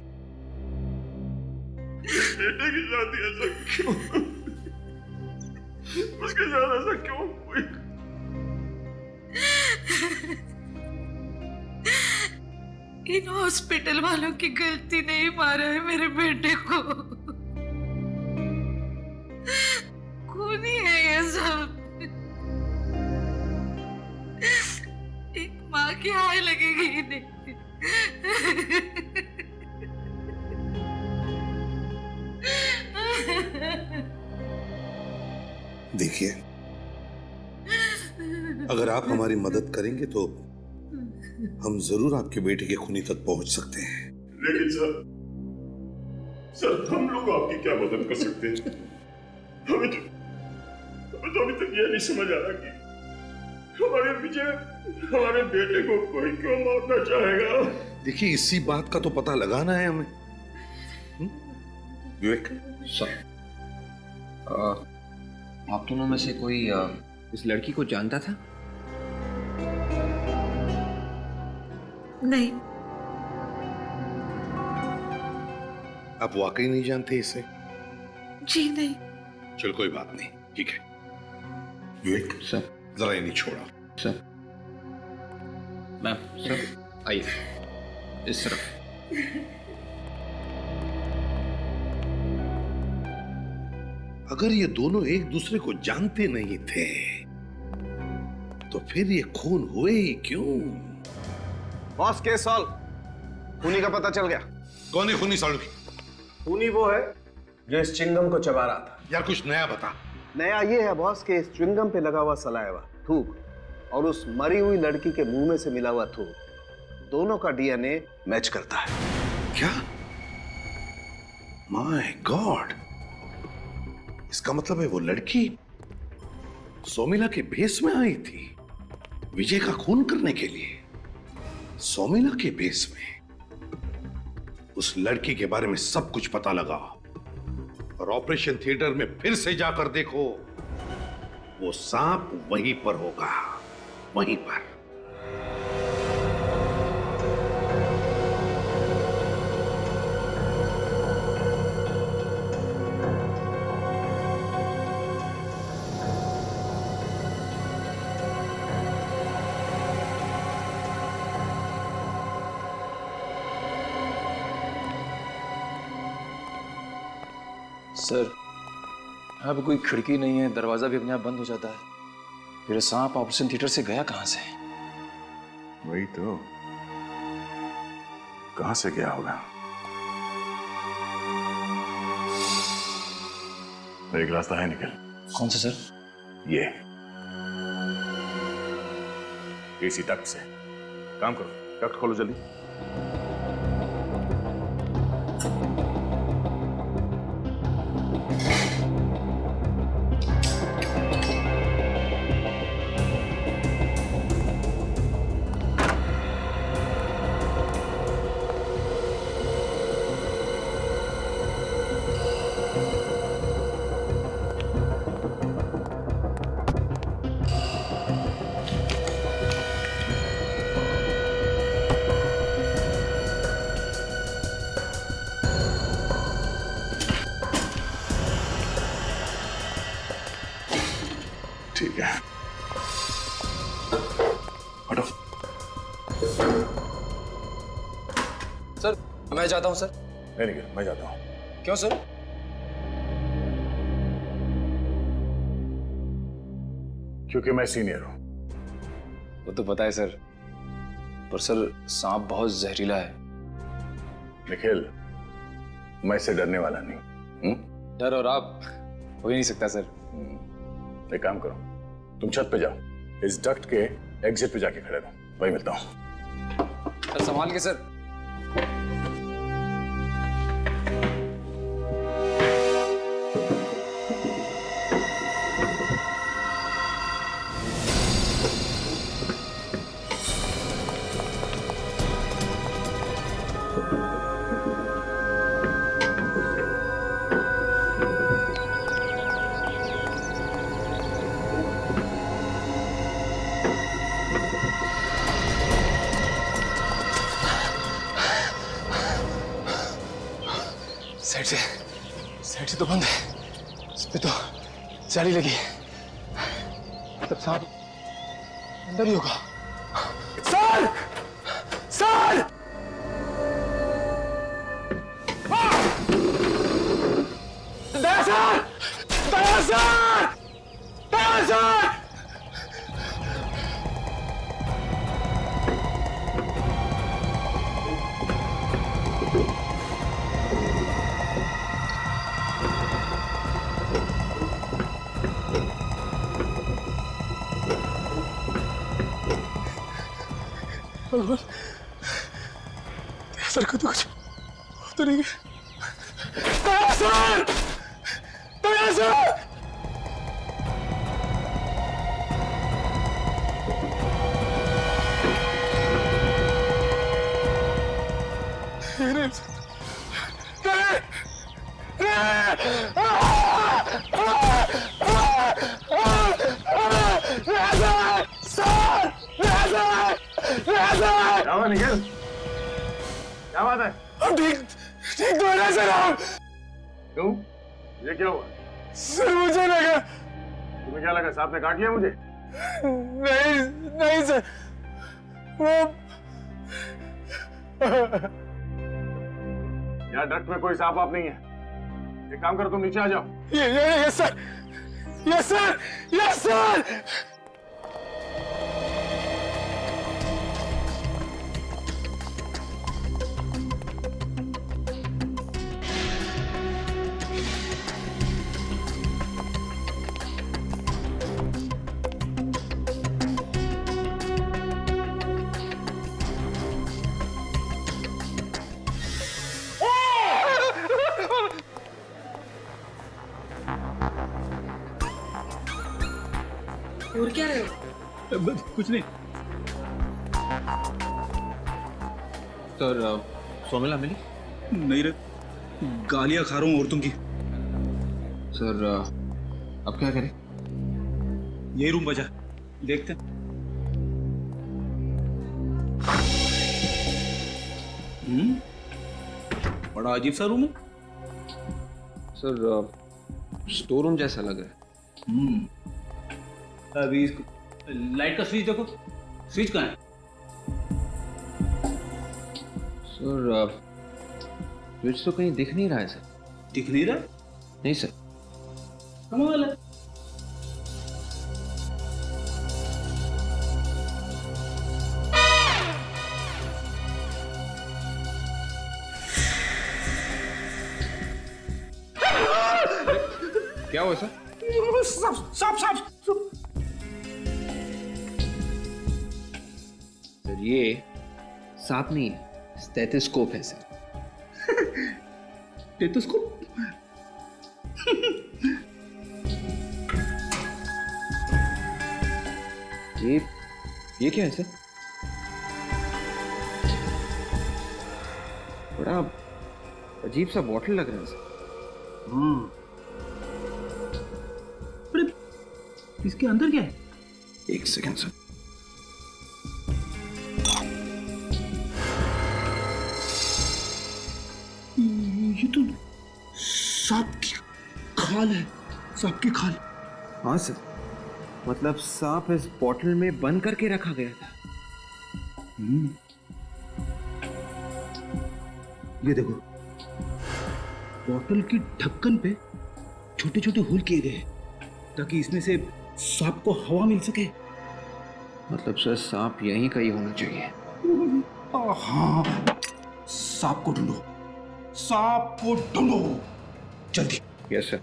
बेटे की शादी ऐसा क्यों? उसके साथ ऐसा क्यों हुई? इन हॉस्पिटल वालों की गलती नहीं, मारा है मेरे बेटे को। खूनी है ये सब। एक माँ की हाय लगेगी इन्हें। देखिए, अगर आप हमारी मदद करेंगे तो हम जरूर आपके बेटे के खूनी तक पहुंच सकते हैं। लेकिन सर हम लोग आपकी क्या मदद कर सकते हैं? हमें तो अभी तक यह नहीं समझ आ रहा कि हमारे पीछे हमारे बेटे को कोई क्यों मारना चाहेगा। देखिए, इसी बात का तो पता लगाना है हमें। विवेक सर, आप दोनों में से कोई इस लड़की को जानता था? नहीं। आप वाकई नहीं जानते इसे? जी नहीं। चल कोई बात नहीं, ठीक है। विवेक सर, जरा इन्हें छोड़ा। सर, मैम, सर आइए इस तरफ। अगर ये दोनों एक दूसरे को जानते नहीं थे तो फिर ये खून हुए ही क्यों? Boss, case solve. खूनी का पता चल गया। कौन है खूनी सालू? खूनी वो है जो इस चिंगम को चबा रहा था। यार कुछ नया बता। नया ये है बॉस कि इस च्युइंगम पे लगा हुआ सलाइवा, थूक और उस मरी हुई लड़की के मुंह में से मिला हुआ थूक, दोनों का डीएनए मैच करता है। क्या? माय गॉड, इसका मतलब है वो लड़की सोमिला के भेस में आई थी विजय का खून करने के लिए। सोमिला के भेस में उस लड़की के बारे में सब कुछ पता लगा और ऑपरेशन थिएटर में फिर से जाकर देखो, वो सांप वहीं पर होगा, वहीं पर। सर, यहाँ पे कोई खिड़की नहीं है, दरवाजा भी अपने आप बंद हो जाता है। फिर सांप ऑपरेशन थिएटर से गया कहाँ से? वही तो, कहां से गया होगा? एक रास्ता है निकल। कौन सा सर? ये इसी डक्ट से। काम करो, डक्ट खोलो जल्दी। मैं जाता हूँ सर। नहीं निखिल, मैं जाता हूँ। क्यों सर? क्योंकि मैं सीनियर हूँ। वो तो पता है सर, पर सर सांप बहुत जहरीला है। निखिल, मैं इससे डरने वाला नहीं। डर और आप हो ही नहीं सकता सर। एक काम करो, तुम छत पे जाओ, इस डक्ट के एग्जिट पे जाके खड़े रहो, वही मिलता हूँ। सर संभाल के सर। साइड से तो बंद है, इस पे तो जाली लगी है, तब सांप अंदर ही होगा। सर! सर! दया सर! दया सर! दया सर! सर को तो कुछ तो नहीं गया। सर! सर! निखिल, क्या बात है? ठीक तो है ना सर आप? क्यों? ये क्या हुआ? सर मुझे लगा। तुम्हें क्या लगा, सांप ने काट लिया मुझे? नहीं नहीं सर, वो यहाँ डक्ट में कोई सांप आप नहीं है। एक काम करो, तुम नीचे आ जाओ। Yes sir, yes sir, yes sir. और क्या रहे हो? कुछ नहीं सर। सोमिला मिली? नहीं रे, गालियां खा रहा हूँ औरतों की। सर अब क्या करें? यही रूम बचा, देखते हैं। बड़ा अजीब सा रूम है सर। स्टोर रूम जैसा लग रहा है। अभी लाइट का स्विच देखो, स्विच कहाँ है? सर स्विच तो कहीं दिख नहीं रहा है सर। दिख नहीं रहा? नहीं सर। कमाल है। क्या हुआ सर? सांप सांप। सर ये सांप नहीं है, स्टेथोस्कोप है सर। स्टेथोस्कोप? ये क्या है सर? बड़ा अजीब सा बॉटल लग रहा है सर। इसके अंदर क्या है? एक सेकंड सर। ये तो सांप की खाल है, सांप की खाल। हाँ सर, मतलब सांप इस बॉटल में बंद करके रखा गया था। ये देखो, बॉटल की ढक्कन पे छोटे छोटे होल किए गए ताकि इसमें से सांप को हवा मिल सके। मतलब सर सांप यहीं कहीं होना चाहिए। हाँ, सांप को ढूंढो, सांप को ढूंढो जल्दी। Yes sir.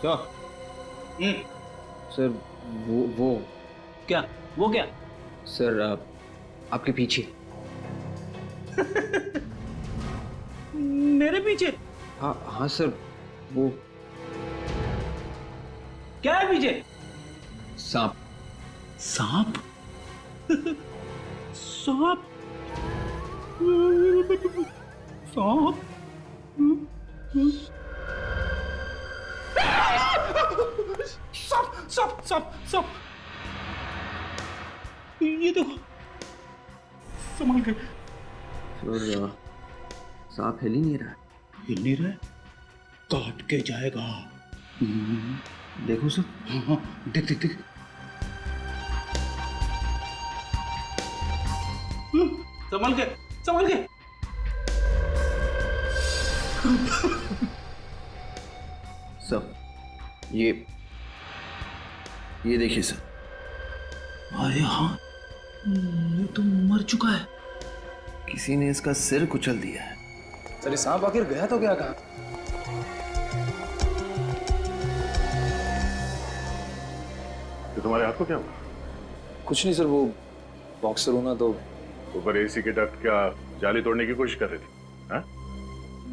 क्या? सर वो क्या? वो क्या? सर आपके पीछे। मेरे पीछे? हाँ सर, वो क्या है पीछे? सांप। सांप? सांप? सांप? सांप सांप सांप सांप! ये देखो, संभल के। सर सांप हिल ही नहीं रहा। हिल नहीं रहा है? काट के जाएगा। देखो सर। हाँ हाँ, देख देख देख। संभल के, संभल के। सर ये देखिए सर। अरे हाँ, ये तो मर चुका है। किसी ने इसका सिर कुचल दिया है। सर ये सांप आखिर गया तो क्या कहा? तो तुम्हारे हाथ को क्या हुआ? कुछ नहीं सर, वो बॉक्सर होना तो। ऊपर एसी के डक्ट क्या जाली तोड़ने की कोशिश कर रही थी? हाँ?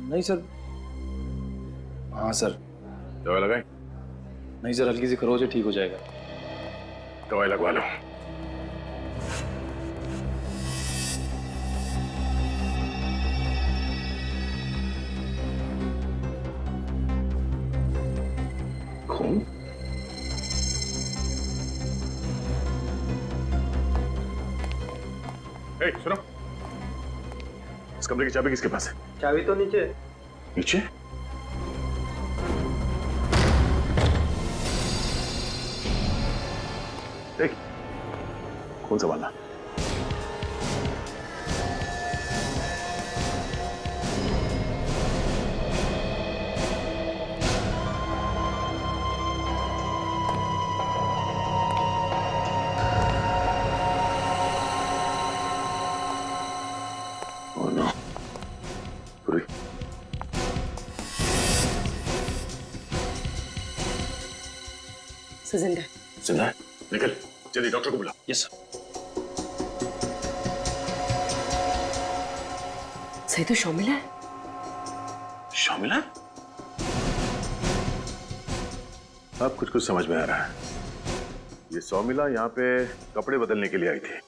नहीं सर। हाँ सर। दवाई लगाई? नहीं सर, हल्की सी खरोच है, ठीक हो जाएगा। दवाई लगवा लो। खून? सुनो, इस कमरे की चाबी किसके पास है? चाबी तो नीचे। नीचे? देख, खून संभालना। जिंदा जिंदा है? निकल जल्दी, डॉक्टर को बुला। Yes sir. सही तो शर्मिला है। शर्मिला? अब कुछ कुछ समझ में आ रहा है। ये शर्मिला यहाँ पे कपड़े बदलने के लिए आई थी।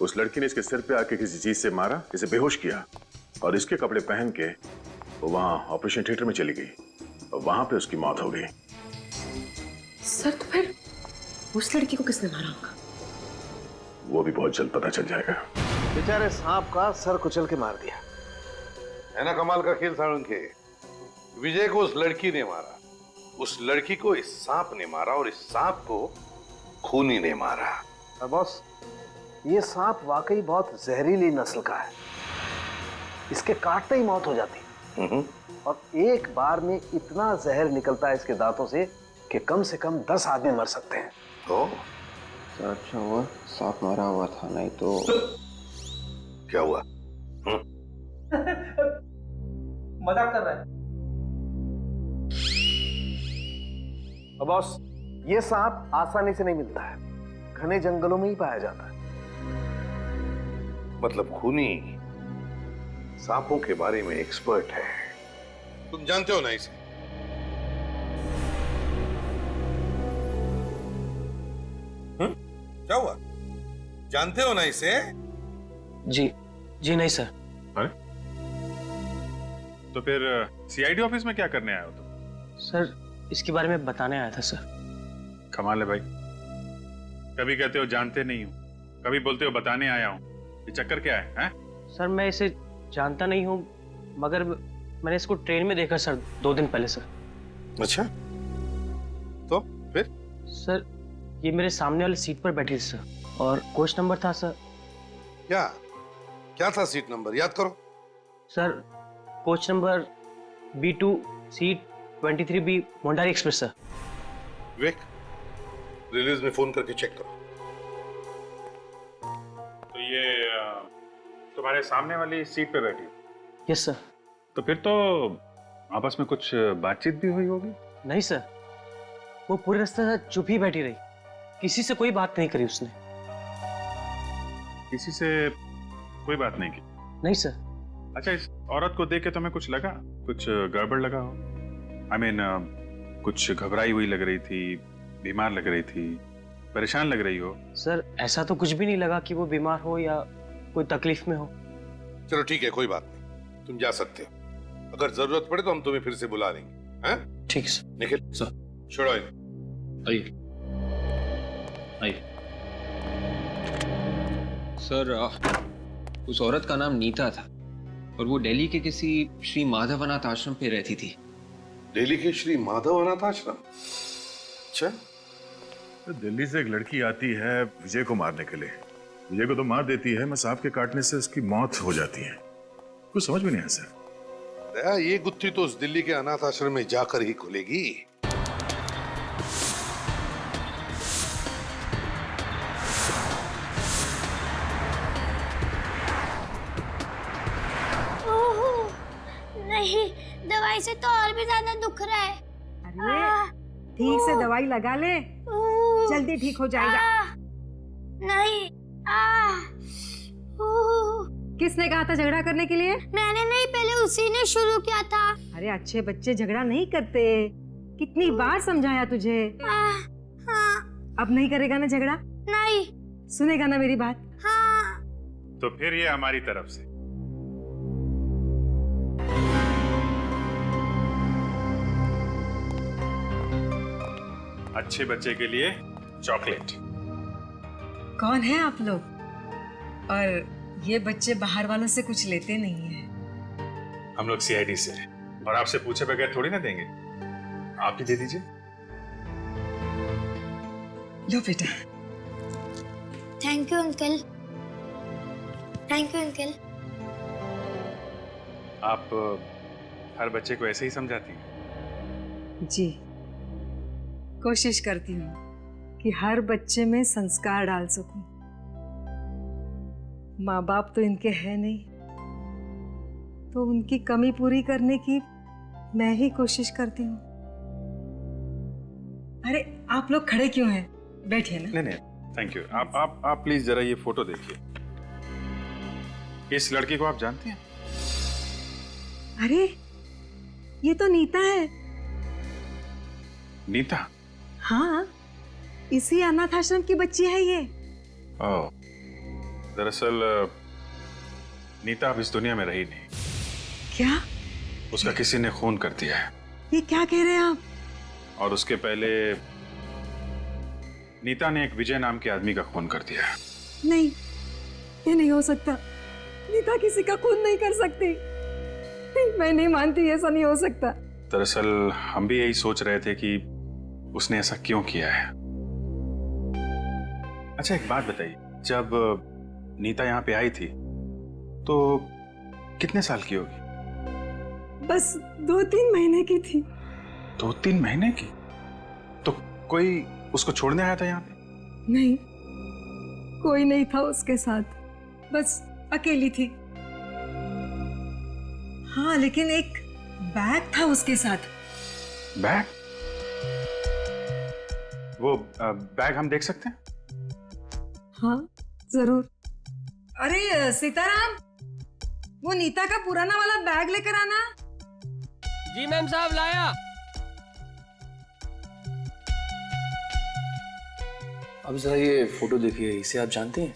उस लड़की ने इसके सिर पे आके किसी चीज से मारा, इसे बेहोश किया और इसके कपड़े पहन के वो वहां ऑपरेशन थिएटर में चली गई और वहां पे उसकी मौत हो गई। सर तो फिर उस लड़की को किसने मारा होगा? वो भी बहुत जल्द पता चल जाएगा। बेचारे सांप का सर कुचल के मार दिया है ना कमाल का खेल साळुंखे। विजय को उस लड़की ने मारा, उस लड़की को इस सांप ने मारा और इस सांप को खूनी ने मारा। बॉस, ये सांप वाकई बहुत जहरीली नस्ल का है। इसके काटते ही मौत हो जाती और एक बार में इतना जहर निकलता है इसके दांतों से कि कम से कम 10 आदमी मर सकते हैं। तो अच्छा हुआ सांप मारा हुआ था, नहीं तो क्या हुआ? मजाक कर रहा है। बॉस, ये सांप आसानी से नहीं मिलता है, घने जंगलों में ही पाया जाता है। मतलब खूनी सांपों के बारे में एक्सपर्ट है। तुम जानते हो ना इसे? क्या हुआ? जानते हो ना इसे? जी नहीं सर। अरे तो फिर सीआईडी ऑफिस में क्या करने आए हो तुम? सर इसके बारे में बताने आया था सर। कमाल है भाई, कभी कहते हो जानते नहीं हो, कभी बोलते हो बताने आया हूँ। ये चक्कर क्या है? सर मैं इसे जानता नहीं हूँ, मगर मैंने इसको ट्रेन में देखा सर 2 दिन पहले सर। अच्छा, तो फिर? सर ये मेरे सामने वाली सीट पर बैठी थी सर, और कोच नंबर था सर। क्या था सीट नंबर, याद करो। Sir coach number B2 seat 23B Mondari express sir. Vivek, रिलीज में फोन करके चेक करो। तो ये तुम्हारे सामने वाली सीट पे बैठी? Yes sir. तो फिर तो आपस में कुछ बातचीत भी हुई होगी? नहीं सर, वो पूरे रास्ते तक चुप ही बैठी रही, किसी से कोई बात नहीं करी उसने। किसी से कोई बात नहीं की? नहीं सर। अच्छा, इस औरत को देख के तुम्हें कुछ लगा, कुछ गड़बड़ लगा हो? I mean, कुछ घबराई हुई लग रही थी, बीमार लग रही थी, परेशान लग रही हो? सर ऐसा तो कुछ भी नहीं लगा कि वो बीमार हो या कोई तकलीफ में हो। चलो ठीक है, कोई बात नहीं, तुम जा सकते हो। अगर जरूरत पड़े तो हम तुम्हें फिर से बुला लेंगे। हैं? ठीक है सर। निखिल सर, छोड़ो इन्हें। आइए आइए। सर उस औरत का नाम नीता था और वो दिल्ली के किसी श्री माधव अनाथ आश्रम पे रहती थी। दिल्ली के श्री माधव अनाथ आश्रम? अच्छा। तो दिल्ली से एक लड़की आती है विजय को मारने के लिए, विजय को तो मार देती है, मैं सांप के काटने से उसकी मौत हो जाती है। कुछ समझ में नहीं आया सर। ये गुत्थी तो उस दिल्ली के अनाथ आश्रम में जाकर ही खुलेगी। नहीं, दवाई से तो और भी ज्यादा दुख रहा है। अरे ठीक से दवाई लगा ले, जल्दी ठीक हो जाएगा। नहीं। किसने कहा था झगड़ा करने के लिए? मैंने नहीं, पहले उसी ने शुरू किया था। अरे अच्छे बच्चे झगड़ा नहीं करते, कितनी बार समझाया तुझे। हाँ। अब नहीं करेगा ना झगड़ा? नहीं। सुनेगा ना मेरी बात? हाँ। तो फिर ये हमारी तरफ से अच्छे बच्चे के लिए चॉकलेट। कौन है आप लोग? और ये बच्चे बाहर वालों से कुछ लेते नहीं है। हम लोग CID से हैं और आपसे पूछे बगैर थोड़ी ना देंगे, आप ही दे दीजिए। लो बेटा। Thank you uncle. Thank you uncle. आप हर बच्चे को ऐसे ही समझाती हैं? जी, कोशिश करती हूँ कि हर बच्चे में संस्कार डाल सकूं। माँ बाप तो इनके हैं नहीं, तो उनकी कमी पूरी करने की मैं ही कोशिश करती हूँ। अरे आप लोग खड़े क्यों हैं? बैठिए ना। नहीं, थैंक यू। आप प्लीज जरा ये फोटो देखिए। इस लड़की को आप जानती हैं? अरे ये तो नीता है। नीता? हाँ, इसी अनाथ आश्रम की बच्ची है ये। ओह, दरअसल नीता अब इस दुनिया में रही नहीं। क्या? उसका किसी ने खून कर दिया है। ये क्या कह रहे हैं आप? और उसके पहले नीता ने एक विजय नाम के आदमी का खून कर दिया है। नहीं, ये नहीं हो सकता। नीता किसी का खून नहीं कर सकती। नहीं, मैं नहीं मानती, ऐसा नहीं हो सकता। दरअसल हम भी यही सोच रहे थे कि उसने ऐसा क्यों किया है। अच्छा एक बात बताइए, जब नीता यहाँ पे आई थी तो कितने साल की होगी? बस 2-3 महीने की थी। 2-3 महीने की? तो कोई उसको छोड़ने आया था यहाँ पे? नहीं, कोई नहीं था उसके साथ, बस अकेली थी। हाँ, लेकिन एक बैग था उसके साथ। बैग? वो बैग हम देख सकते हैं? हाँ जरूर। अरे सीताराम, वो नीता का पुराना वाला बैग लेकर आना। जी मैम साहब, लाया। अब जरा ये फोटो देखिए, इसे आप जानते हैं?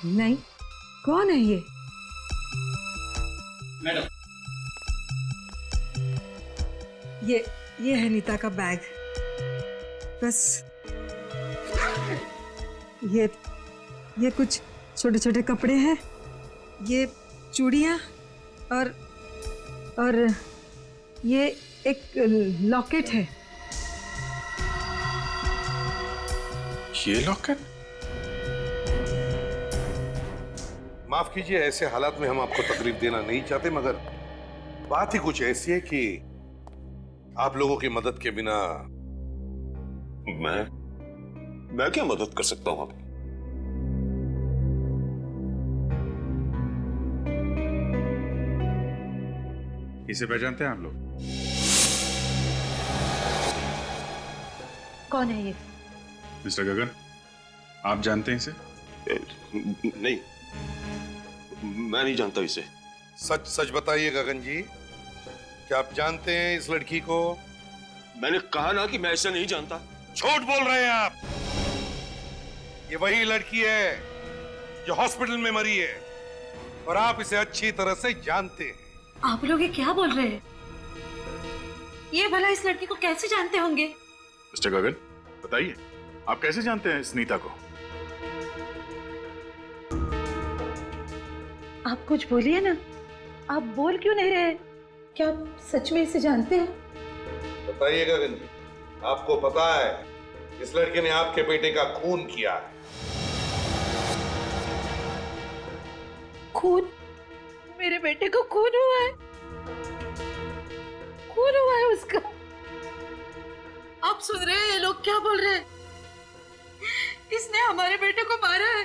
नहीं, कौन है ये? मैडम, ये है नीता का बैग। बस ये कुछ छोटे छोटे कपड़े हैं, ये चूड़ियाँ और ये एक लॉकेट है। ये लॉकेट? माफ कीजिए, ऐसे हालात में हम आपको तकलीफ देना नहीं चाहते, मगर बात ही कुछ ऐसी है कि आप लोगों की मदद के बिना मैं क्या मदद कर सकता हूं आपकी? इसे पहचानते हैं आप लोग? कौन है ये? मिस्टर गगन, आप जानते हैं इसे? नहीं, मैं नहीं जानता इसे। सच सच बताइए गगन जी, क्या आप जानते हैं इस लड़की को? मैंने कहा ना कि मैं इसे नहीं जानता। झूठ बोल रहे हैं आप। ये वही लड़की है जो हॉस्पिटल में मरी है और आप इसे अच्छी तरह से जानते हैं। आप लोग ये क्या बोल रहे हैं? ये भला इस लड़की को कैसे जानते होंगे? मिस्टर गगन, बताइए, आप कैसे जानते हैं इस नीता को? आप कुछ बोलिए ना, आप बोल क्यों नहीं रहे? क्या आप सच में इसे जानते हैं? बताइए गगन जी, आपको पता है इस लड़के ने आपके बेटे का खून किया है? खून? मेरे बेटे को खून हुआ है? खून हुआ है उसका? आप सुन रहे हैं ये लोग क्या बोल रहे हैं? इसने हमारे बेटे को मारा है,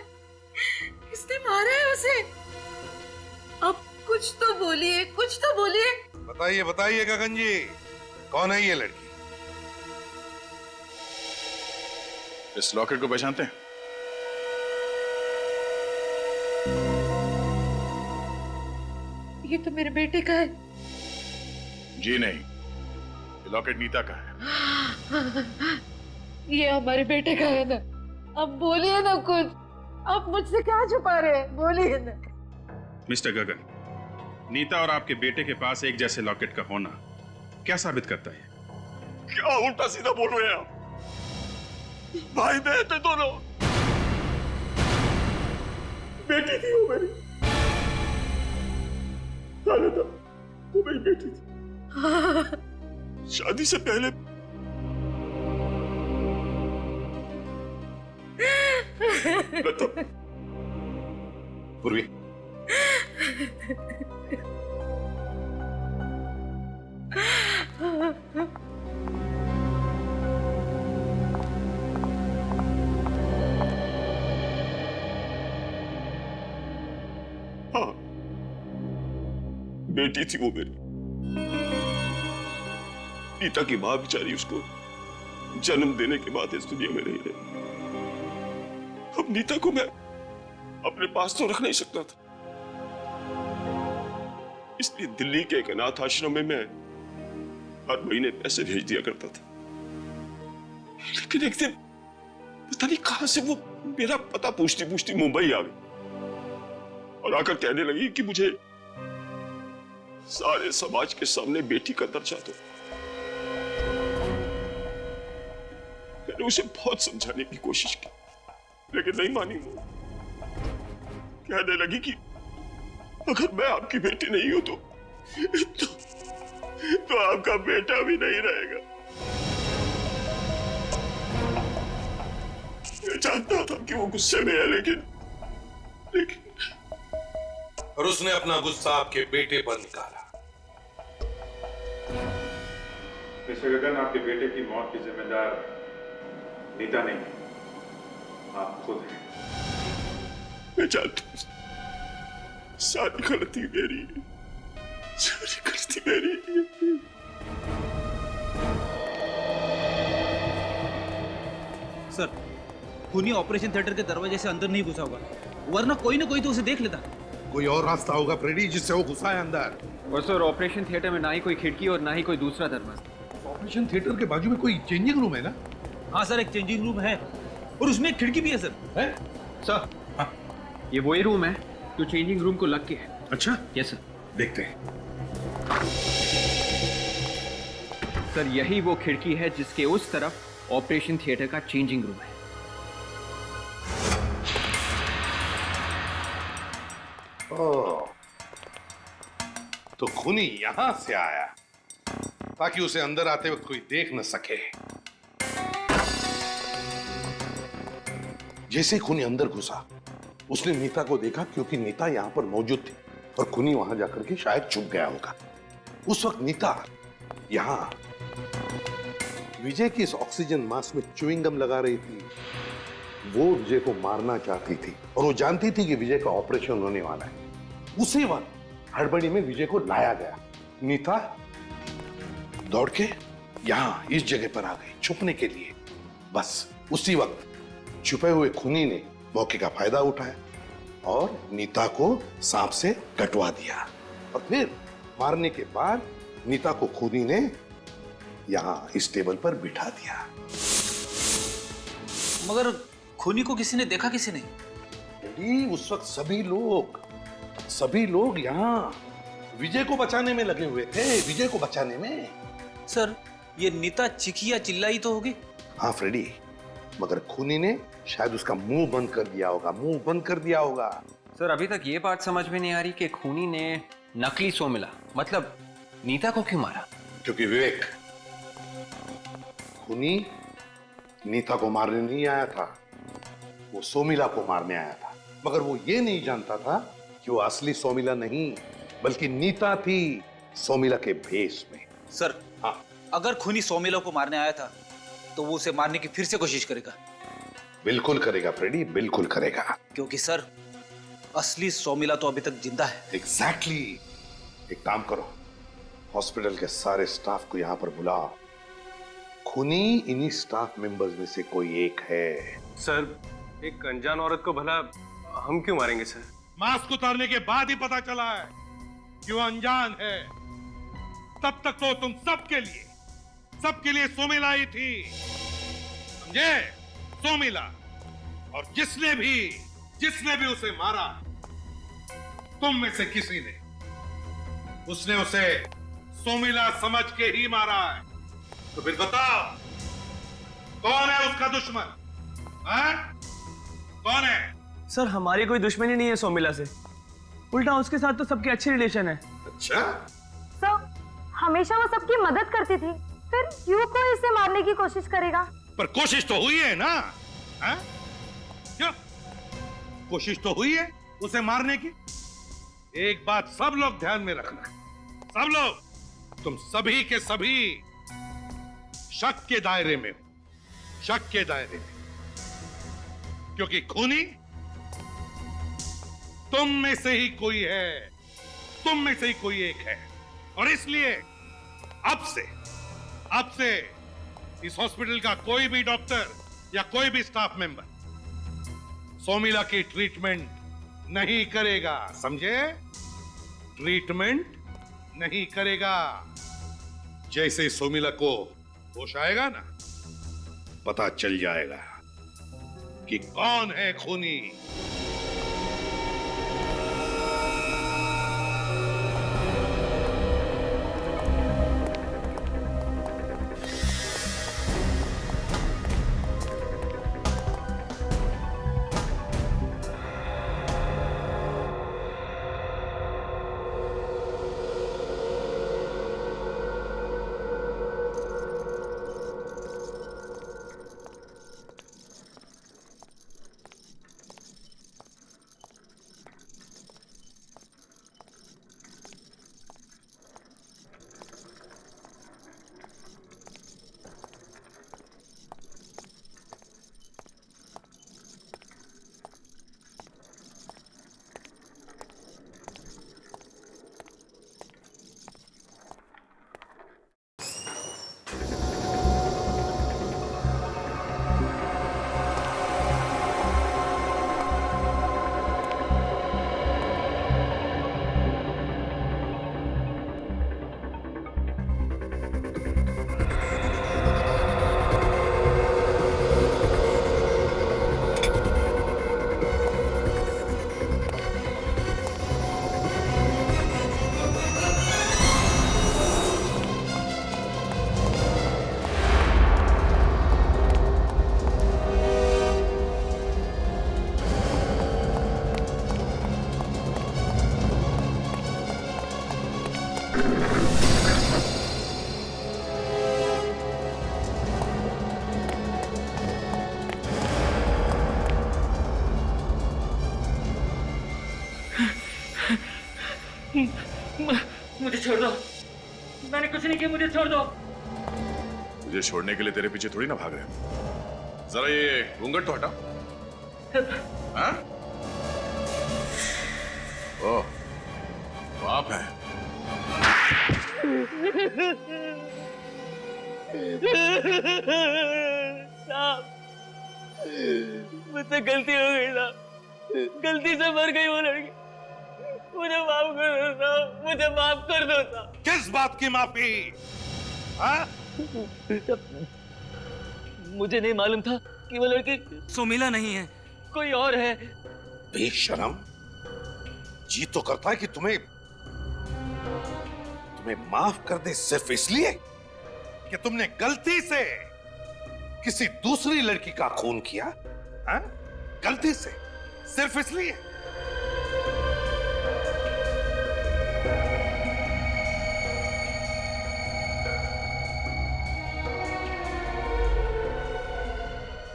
इसने मारा है उसे। अब कुछ तो बोलिए, कुछ तो बोलिए। बताइए बताइए गगन जी, कौन है ये लड़की? इस लॉकेट को पहचानते हैं? ये तो मेरे बेटे का है। जी नहीं, ये लॉकेट नीता का है। ये हमारे बेटे का है ना। अब बोलिए ना कुछ, आप मुझसे क्या छुपा रहे हैं? बोलिए ना। मिस्टर गगन, नीता और आपके बेटे के पास एक जैसे लॉकेट का होना क्या साबित करता है? क्या उल्टा सीधा बोल रहे हैं आप? भाई बहन थे दोनों, बेटी थी वो मेरी। जाने था, वो मेरी बेटी थी। शादी से पहले पूर्वी, हाँ, बेटी थी वो मेरी। नीता की मां बेचारी उसको जन्म देने के बाद इस दुनिया में नहीं रही। अब नीता को मैं अपने पास तो रख नहीं सकता था, इसलिए दिल्ली के एक अनाथ आश्रम में मैं हर महीने पैसे भेज दिया करता था। लेकिन एक दिन पता नहीं कहां से वो मेरा पता पूछती पूछती मुंबई आ गई और आकर कहने लगी कि मुझे सारे समाज के सामने बेटी का दर्जा दो। मैंने उसे बहुत समझाने की कोशिश की, लेकिन नहीं मानी। वो कहने लगी कि अगर मैं आपकी बेटी नहीं हूं तो आपका बेटा भी नहीं रहेगा। मैं जानता था कि वो गुस्से में है, लेकिन और उसने अपना गुस्सा आपके बेटे पर निकाला। मिस्टर गगन, आपके बेटे की मौत की जिम्मेदार नीता नहीं, आप खुद हैं। मैं जानता हूं, सारी गलती मेरी है, सारी गलती मेरी है। सर, खूनी ऑपरेशन थिएटर के दरवाजे से अंदर नहीं घुसा होगा, वरना कोई ना कोई तो उसे देख लेता। कोई और रास्ता होगा फ्रेडी जिससे वो घुसा है अंदर। और सर, ऑपरेशन थिएटर में ना ही कोई खिड़की और ना ही कोई दूसरा दरवाजा। ऑपरेशन थिएटर के बाजू में कोई चेंजिंग रूम है ना? हाँ सर, एक चेंजिंग रूम है और उसमें एक खिड़की भी है सर। है? सर, हाँ, ये वही रूम है जो चेंजिंग रूम को लग के है। अच्छा, यस सर। देखते हैं। सर, यही वो खिड़की है जिसके उस तरफ ऑपरेशन थिएटर का चेंजिंग रूम है। ओह, तो खूनी यहां से आया ताकि उसे अंदर आते वक्त कोई देख न सके। जैसे ही खूनी अंदर घुसा, उसने नीता को देखा क्योंकि नीता यहां पर मौजूद थी और खूनी वहां जाकर के शायद छुप गया होगा। उस वक्त नीता यहां विजय की इस ऑक्सीजन मास्क में च्युइंग गम लगा रही थी। वो विजय को मारना चाहती थी और वो जानती थी कि विजय का ऑपरेशन होने वाला है। उसी वक्त हड़बड़ी में विजय को लाया गया। नीता दौड़ के यहां इस जगह पर आ गई छुपने के लिए। बस उसी वक्त छुपे हुए खूनी ने मौके का फायदा उठाया और नीता को सांप से कटवा दिया और फिर मारने के बाद नीता को खूनी ने यहां इस टेबल पर बिठा दिया। मगर खूनी को किसी ने देखा, किसी ने? उस वक्त सभी लोग यहां विजय को बचाने में लगे हुए थे, विजय को बचाने में। सर, ये नीता चिखी या चिल्लाई तो होगी? हाँ फ्रेडी, मगर खूनी ने शायद उसका मुंह बंद कर दिया होगा, सर, अभी तक ये बात समझ में नहीं आ रही कि खूनी ने नकली सोमिला मतलब नीता को क्यों मारा? क्योंकि विवेक, खूनी नीता को मारने नहीं आया था, वो सोमिला को मारने आया था। मगर वो ये नहीं जानता था कि वो असली सोमिला नहीं बल्कि नीता थी, सोमिला के भेष में। सर, हाँ, अगर खूनी सोमिला को मारने आया था तो वो उसे मारने की फिर से कोशिश करेगा। बिल्कुल करेगा फ्रेडी, बिल्कुल करेगा। क्योंकि सर, असली सोमिला तो अभी तक जिंदा है। एग्जैक्टली। एक काम करो, हॉस्पिटल के सारे स्टाफ को यहां पर बुलाओ। खूनी इन्हीं स्टाफ मेंबर्स में से कोई एक है। सर, एक अनजान औरत को भला हम क्यों मारेंगे सर? मास्क उतारने के बाद ही पता चला है कि वो अनजान है। तब तक तो तुम सबके लिए सोमिला ही थी, समझे? सोमिला। और जिसने भी उसे मारा, तुम में से किसी ने, उसने उसे सोमिला समझ के ही मारा है। तो फिर बताओ, कौन है उसका दुश्मन? कौन है? सर, हमारी कोई दुश्मनी नहीं है सोमिला से, उल्टा उसके साथ तो सबके अच्छे रिलेशन है। अच्छा? सर, हमेशा वो सबकी मदद करती थी, फिर क्यों कोई इसे मारने की कोशिश करेगा? पर कोशिश तो हुई है ना? क्यों? कोशिश तो हुई है उसे मारने की। एक बात सब लोग ध्यान में रखना, सब लोग, तुम सभी के सभी शक के दायरे में हो, शक के दायरे में, क्योंकि खूनी तुम में से ही कोई है, तुम में से ही कोई एक है। और इसलिए अब से इस हॉस्पिटल का कोई भी डॉक्टर या कोई भी स्टाफ मेंबर सोमिला की ट्रीटमेंट नहीं करेगा, समझे? ट्रीटमेंट नहीं करेगा। जैसे सोमिला को होश आएगा ना, पता चल जाएगा कि कौन है खूनी। मैंने कुछ नहीं किया, मुझे छोड़ दो। मुझे छोड़ने के लिए तेरे पीछे थोड़ी ना भाग रहे हैं। जरा ये घूंघट तो हटा। हाँ? ओह, तो आप हैं। साहब, मुझसे गलती हो गई साहब, गलती से मर गई वो लड़की, मुझे माफ कर दो साहब, मुझे माफ कर दो साहब। किस बात की माफी? हाँ? मुझे नहीं मालूम था कि वो लड़की सुमिला नहीं है, कोई और है। बेशरम, जी तो करता है कि तुम्हें माफ कर दे सिर्फ इसलिए कि तुमने गलती से किसी दूसरी लड़की का खून किया। हाँ? गलती से, सिर्फ इसलिए।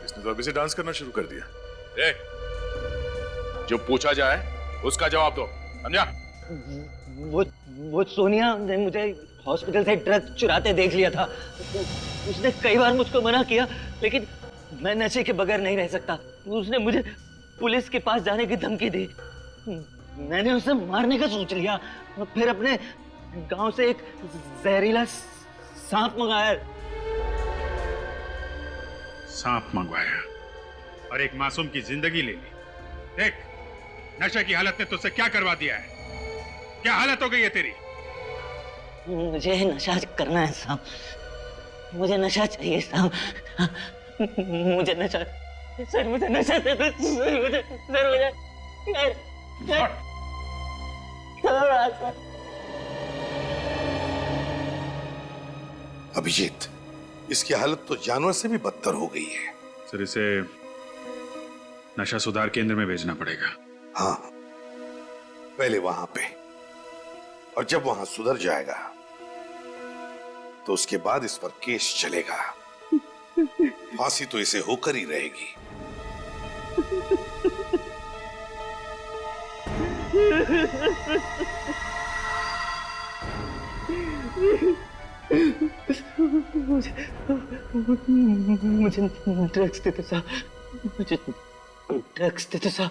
इसने तो अभी से डांस करना शुरू कर दिया। जो पूछा जाए उसका जवाब दो, समझा? वो सोनिया ने मुझे हॉस्पिटल से ड्रग चुराते देख लिया था। उसने कई बार मुझको मना किया, लेकिन मैं नशे के बगैर नहीं रह सकता। उसने मुझे पुलिस के पास जाने की धमकी दी। मैंने उसे मारने का सोच लिया और फिर अपने गांव से एक जहरीला सांप मंगाया। सांप मंगवाया और एक मासूम की जिंदगी ले ली। देख, नशे की हालत ने तुझसे क्या करवा दिया है? क्या हालत हो गई है तेरी? मुझे नशा करना है साहब, मुझे नशा चाहिए साहब, मुझे नशा, सर मुझे नशा दे दो, सर मुझे अभिजीत, इसकी हालत तो जानवर से भी बदतर हो गई है। सर, इसे नशा सुधार केंद्र में भेजना पड़ेगा। हाँ, पहले वहां पे, और जब वहां सुधर जाएगा तो उसके बाद इस पर केस चलेगा। फांसी तो इसे होकर ही रहेगी। मुझे ड्रग्स देते साहब, मुझे ड्रग्स देते साहब।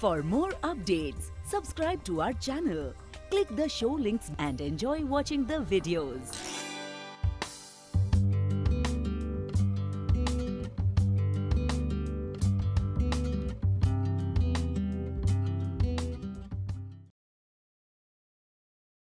For more updates, subscribe to our channel, click the show links and enjoy watching the videos.